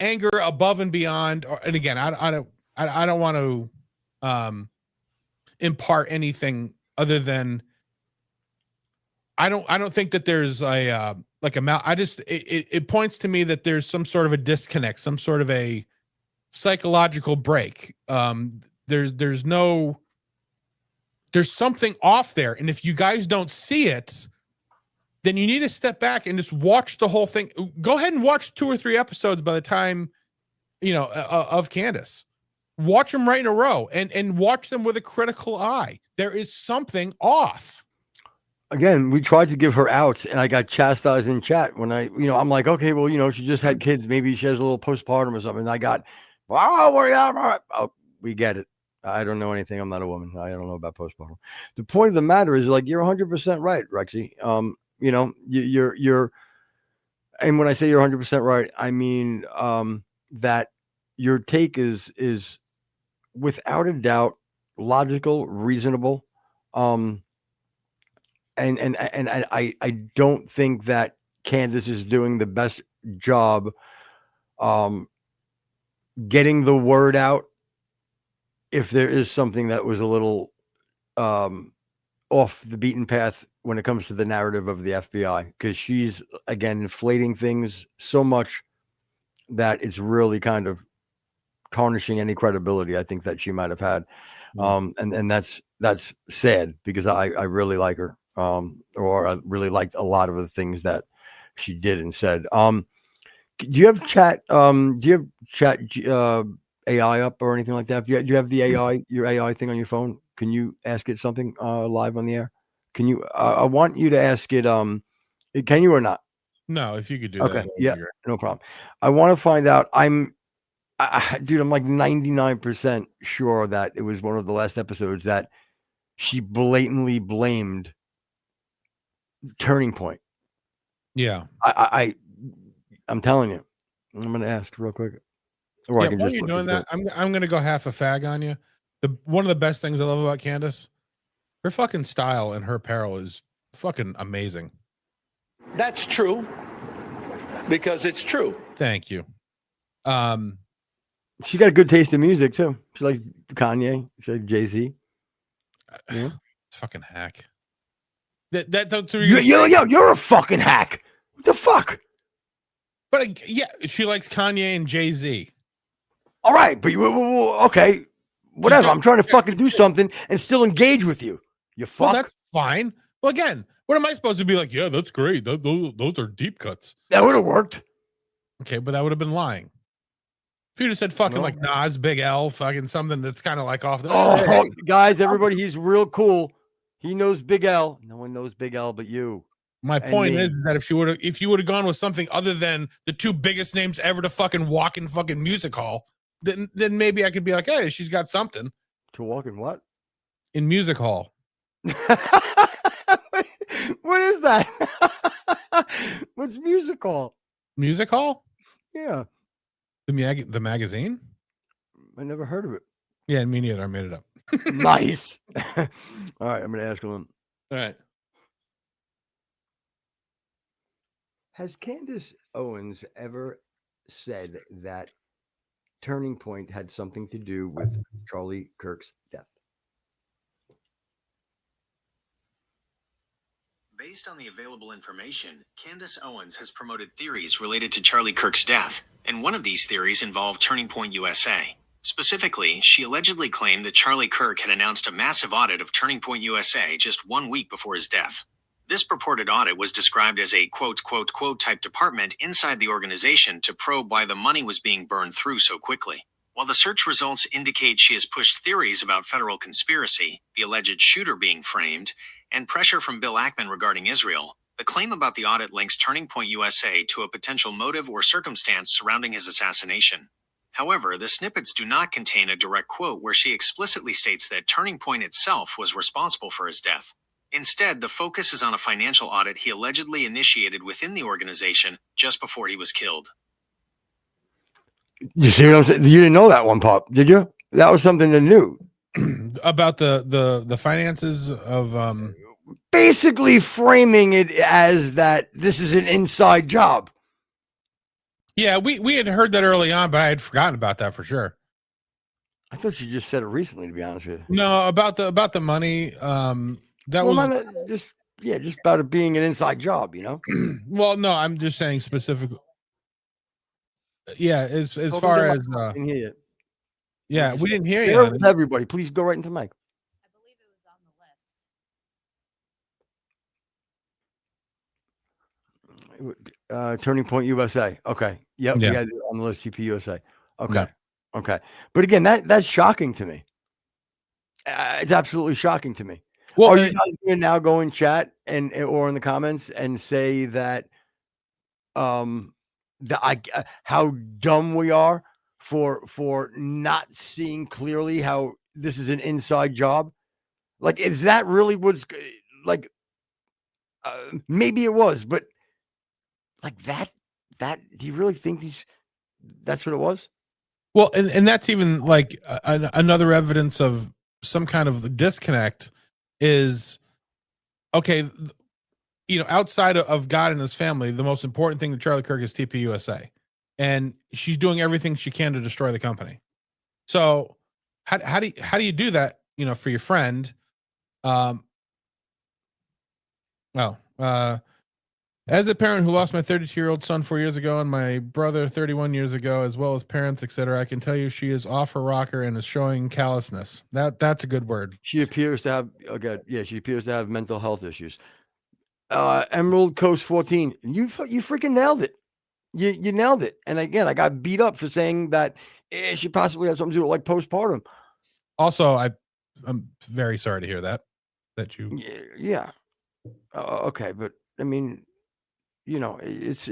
anger above and beyond. And again, I don't want to impart anything other than I don't think that there's a like a I just it points to me that there's some sort of a disconnect, some sort of a psychological break. There's something off there, and if you guys don't see it, then you need to step back and just watch the whole thing. Go ahead and watch 2 or 3 episodes by the time of Candace. Watch them right in a row and watch them with a critical eye. There is something off. Again, we tried to give her outs, and I got chastised in chat when I'm like, okay, well, she just had kids. Maybe she has a little postpartum or something. And I got, oh, we get it. I don't know anything. I'm not a woman. I don't know about postpartum. The point of the matter is, like, you're 100% right, Rexy. You're, and when I say you're 100% right, I mean that your take is without a doubt logical, reasonable. And I don't think that Candace is doing the best job getting the word out. If there is something that was a little off the beaten path when it comes to the narrative of the FBI, because she's, again, inflating things so much that it's really kind of tarnishing any credibility I think that she might have had. And that's sad, because I really like her. Or I really liked a lot of the things that she did and said. Do you have chat? AI up or anything like that? Do you have the AI, your AI thing on your phone? Can you ask it something live on the air? Can you? I want you to ask it. Can you or not? No, if you could do that. Okay, yeah, great. no problem. I want to find out. I'm like 99% sure that it was one of the last episodes that she blatantly blamed Turning Point. Yeah, I'm telling you. I'm gonna ask real quick. Or yeah, while you're doing that, I'm gonna go half a fag on you. One of the best things I love about Candace, her fucking style and her apparel is fucking amazing. That's true, because it's true. Thank you. She got a good taste in music too. She like Kanye. She like Jay-Z. Yeah, it's fucking hack. You're a fucking hack. What the fuck? But yeah, she likes Kanye and Jay-Z. All right, but okay, whatever. I'm trying to fucking do something and still engage with you. You fuck. Well, that's fine. Well, again, what am I supposed to be like? Yeah, that's great. Those are deep cuts. That would have worked. Okay, but that would have been lying. If you just said fucking like Nas, Big L, fucking something that's kind of like off the. Oh, guys, everybody, he's real cool. He knows Big L. No one knows Big L but you. My point is that if you would have gone with something other than the 2 biggest names ever to fucking walk in fucking music hall, then maybe I could be like, hey, she's got something. To walk in what? In music hall. What is that? What's music hall? Music hall? Yeah. The magazine? I never heard of it. Yeah, me neither. I made it up. Nice. All right, I'm gonna ask him. All right. Has Candace Owens ever said that Turning Point had something to do with Charlie Kirk's death? Based on the available information, Candace Owens has promoted theories related to Charlie Kirk's death, and one of these theories involved Turning Point USA. Specifically, she allegedly claimed that Charlie Kirk had announced a massive audit of Turning Point USA just 1 week before his death. This purported audit was described as a quote type department inside the organization to probe why the money was being burned through so quickly. While the search results indicate she has pushed theories about federal conspiracy, the alleged shooter being framed, and pressure from Bill Ackman regarding Israel, the claim about the audit links Turning Point USA to a potential motive or circumstance surrounding his assassination. However, the snippets do not contain a direct quote where she explicitly states that Turning Point itself was responsible for his death. Instead, the focus is on a financial audit he allegedly initiated within the organization just before he was killed. You see what I'm saying? You didn't know that one, Pop, did you? That was something that new. About the finances of basically framing it as that this is an inside job. Yeah, we had heard that early on, but I had forgotten about that for sure. I thought you just said it recently, to be honest with you. No, about the money. That Well, was not just about it being an inside job, you know. well, no, I'm just saying specifically. Yeah, as Talking far to as I didn't hear you. yeah, we didn't hear you. Share it honey. with everybody. Please go right into the mic. I believe it was on the list. Turning Point USA. Okay. Yep. Yeah. We had it on the list. TPUSA. Okay. Yeah. Okay. But again, that's shocking to me. It's absolutely shocking to me. Well, are you guys going to now go in chat and or in the comments and say that how dumb we are for not seeing clearly how this is an inside job? Like, is that really what's like? Maybe it was, but like that do you really think that's what it was? well, and that's even like another evidence of some kind of disconnect is okay. You know, outside of God and his family, the most important thing to Charlie Kirk is TPUSA, and she's doing everything she can to destroy the company. So how do you do that? You know, for your friend. As a parent who lost my 32-year-old son 4 years ago and my brother 31 years ago, as well as parents, etc., I can tell you she is off her rocker and is showing callousness. That's a good word. She appears to have she appears to have mental health issues. Emerald Coast 14, you freaking nailed it. You nailed it. And again, I got beat up for saying that she possibly had something to do with like postpartum. Also, I'm very sorry to hear that you. Yeah. Okay, but I mean, you know, it's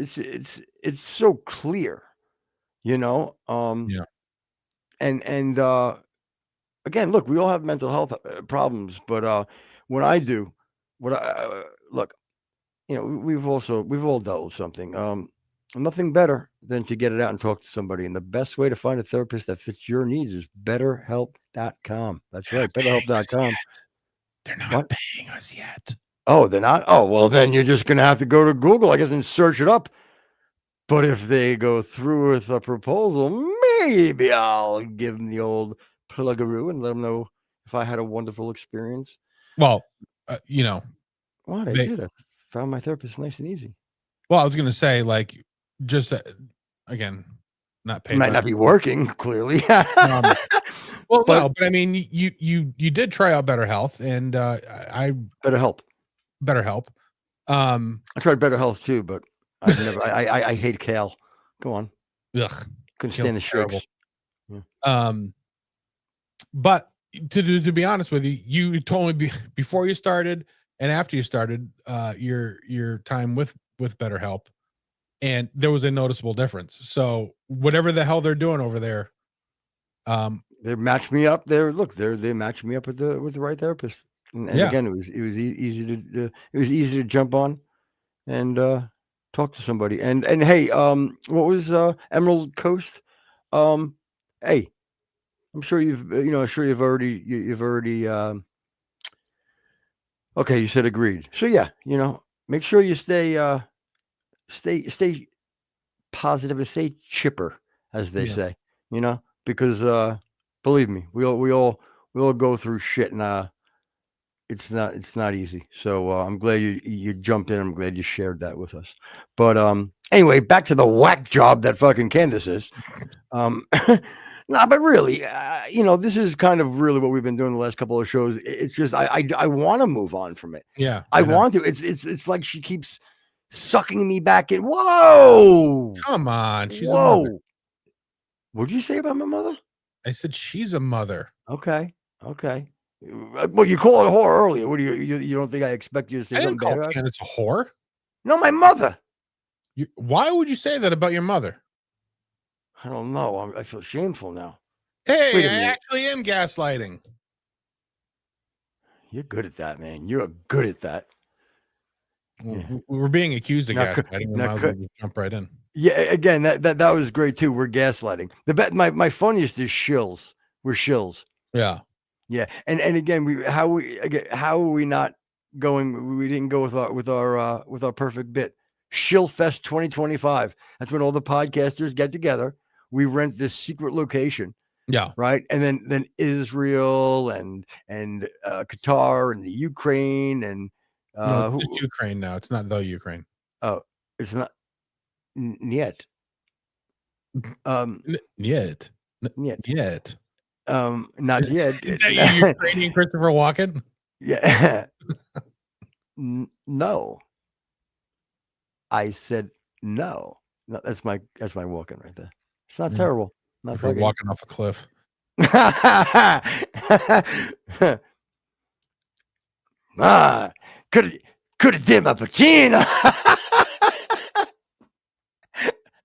so clear, you know. Yeah. And again, look, we all have mental health problems, but when I do, look, you know, we've all dealt with something. Nothing better than to get it out and talk to somebody. And the best way to find a therapist that fits your needs is BetterHelp.com. That's right, BetterHelp.com. They're not paying us yet. Oh, they're not? Oh, well, then you're just going to have to go to Google, I guess, and search it up. But if they go through with a proposal, maybe I'll give them the old plug-a-roo and let them know if I had a wonderful experience. Well, you know. What I did. I found my therapist nice and easy. Well, I was going to say, like, just again, not paid. Might not be working, clearly. Well, no, but I mean, you did try out BetterHealth, and BetterHelp. I tried BetterHealth too, but I've never. I hate kale. Go on. Ugh, couldn't stand the shakes. Yeah. But to be honest with you, you told me before you started and after you started your time with BetterHelp, and there was a noticeable difference. So whatever the hell they're doing over there, they matched me up. They matched me up with the right therapist. And again, it was easy to jump on and talk to somebody. And hey, what was Emerald Coast? Hey, I'm sure you've already okay, you said agreed. So yeah, you know, make sure you stay positive and stay chipper, as they say, you know, because believe me, we all go through shit, and it's not easy. So I'm glad you jumped in. I'm glad you shared that with us. But anyway, back to the whack job that fucking Candace is. No, but really, you know, this is kind of really what we've been doing the last couple of shows. It's just I want to move on from it. Yeah, I want to. It's like she keeps sucking me back in. Whoa! Come on, she's a mother. What'd you say about my mother? I said she's a mother. Okay. Well, you called her a whore earlier. What do you don't think I expect you to say something bad about her? Candace a whore? No, my mother. Why would you say that about your mother? I don't know. I feel shameful now. Hey, I actually am gaslighting. You're good at that, man. You're good at that. Well, we're being accused of gaslighting. We might as well just jump right in. Yeah, again, that was great too. We're gaslighting. My funniest is shills. We're shills. Yeah. Yeah, and again, how are we not going? We didn't go with our perfect bit. Shill Fest 2025. That's when all the podcasters get together. We rent this secret location, Yeah. Right. And then Israel and Qatar and the Ukraine and No, it's Ukraine now. It's not the Ukraine. Oh, it's not yet. Yet. Yet. Not yet. Is that you, Ukrainian Christopher Walken? Yeah. No. I said no. No, that's my walking right there. It's not terrible. Not You're walking off a cliff. Could have did my Pacino.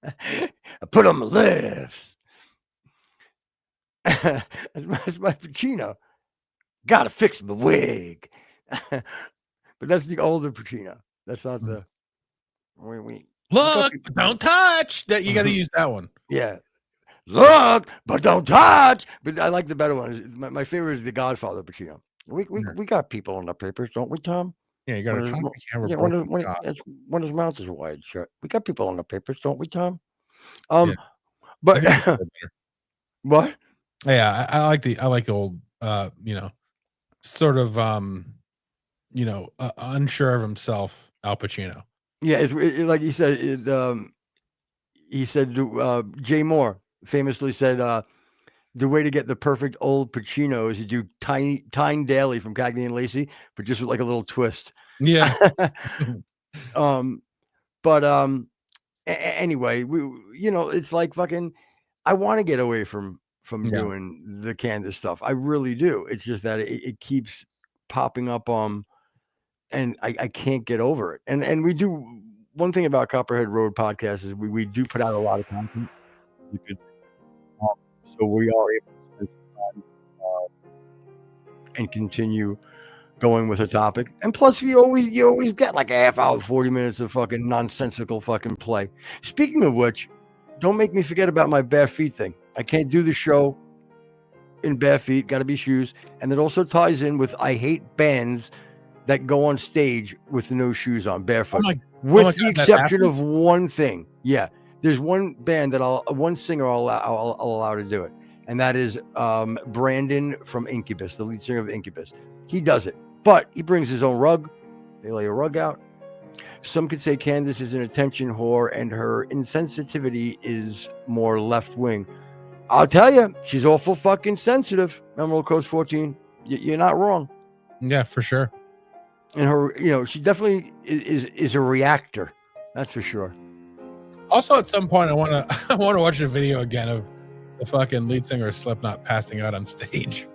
I put on my lifts. That's my Pacino. Gotta fix my wig. But that's the older Pacino. That's not the Look, but don't touch. That you got to use that one. Yeah. Look, but don't touch. But I like the better one. My favorite is the Godfather Pacino. We got people on the papers, don't we, Tom? Yeah, you got to talk. When his mouth is wide shut. We got people on the papers, don't we, Tom? But what? Yeah, I like the old sort of unsure of himself Al Pacino. Yeah, it's like he said. He said Jay Moore famously said the way to get the perfect old Pacino is you do Tyne Daly from Cagney and Lacey, but just with like a little twist. Yeah. Anyway, it's like fucking. I want to get away from doing the Candace stuff. I really do. It's just that it keeps popping up and I can't get over it. And we do one thing about Copperhead Road podcast is we do put out a lot of content. So we are able to spend some time and continue going with a topic. And plus you always get like a half hour, 40 minutes of fucking nonsensical fucking play. Speaking of which, don't make me forget about my bare feet thing. I can't do the show in bare feet, gotta be shoes. And it also ties in with I hate bands that go on stage with no shoes on, barefoot. With the exception of one thing. Yeah. There's one band that one singer I'll allow to do it. And that is Brandon from Incubus, the lead singer of Incubus. He does it. But he brings his own rug. They lay a rug out. Some could say Candace is an attention whore and her insensitivity is more left wing. I'll tell you, she's awful fucking sensitive. Emerald Coast 14. You're not wrong. Yeah, for sure. And her, she definitely is a reactor. That's for sure. Also, at some point, I want to watch a video again of the fucking lead singer of Slipknot passing out on stage.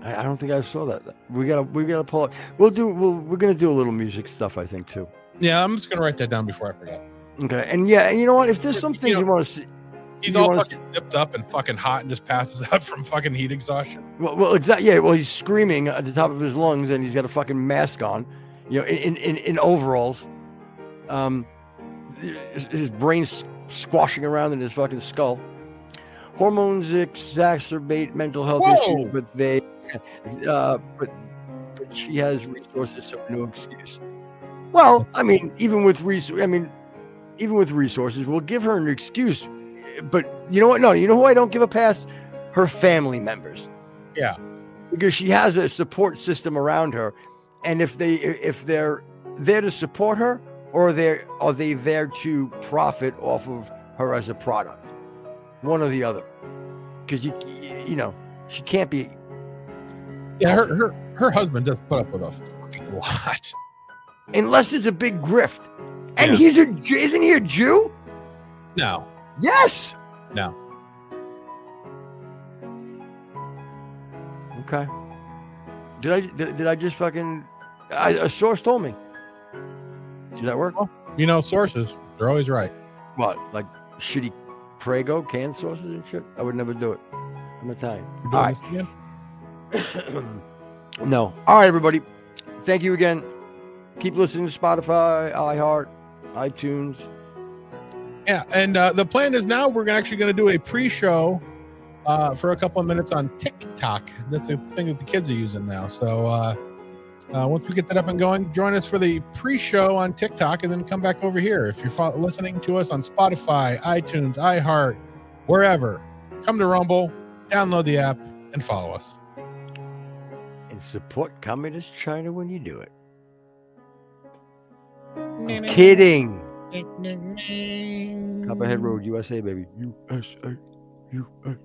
I don't think I saw that. We gotta pull it. We're gonna do a little music stuff, I think, too. Yeah, I'm just gonna write that down before I forget. Okay, and you know what? If there's some things you want to see, he's all fucking zipped up and fucking hot and just passes out from fucking heat exhaustion. Well, exactly. Yeah. Well, he's screaming at the top of his lungs, and he's got a fucking mask on, in overalls. His brain's squashing around in his fucking skull. Hormones exacerbate mental health issues, but she has resources, so no excuse. Well, I mean, even with resources, we'll give her an excuse. But you know what? No, you know who I don't give a pass? Her family members. Yeah, because she has a support system around her, and if they're there to support her, or are they there to profit off of her as a product? One or the other. Because she can't be. Yeah, her husband does put up with a fucking lot. Unless it's a big grift. And isn't he a Jew? No. Yes. No. Okay. Did I just fucking? A source told me. Does that work? Well, sources, they're always right. What, like shitty Prego canned sauces and shit? I would never do it. I'm Italian. All right. No. All right, everybody. Thank you again. Keep listening to Spotify, iHeart, iTunes. Yeah, and the plan is now we're actually going to do a pre-show for a couple of minutes on TikTok. That's a thing that the kids are using now. So once we get that up and going, join us for the pre-show on TikTok and then come back over here. If you're listening to us on Spotify, iTunes, iHeart, wherever, come to Rumble, download the app, and follow us. And support Communist China when you do it. I'm kidding. Copperhead Road, USA, baby. USA. USA.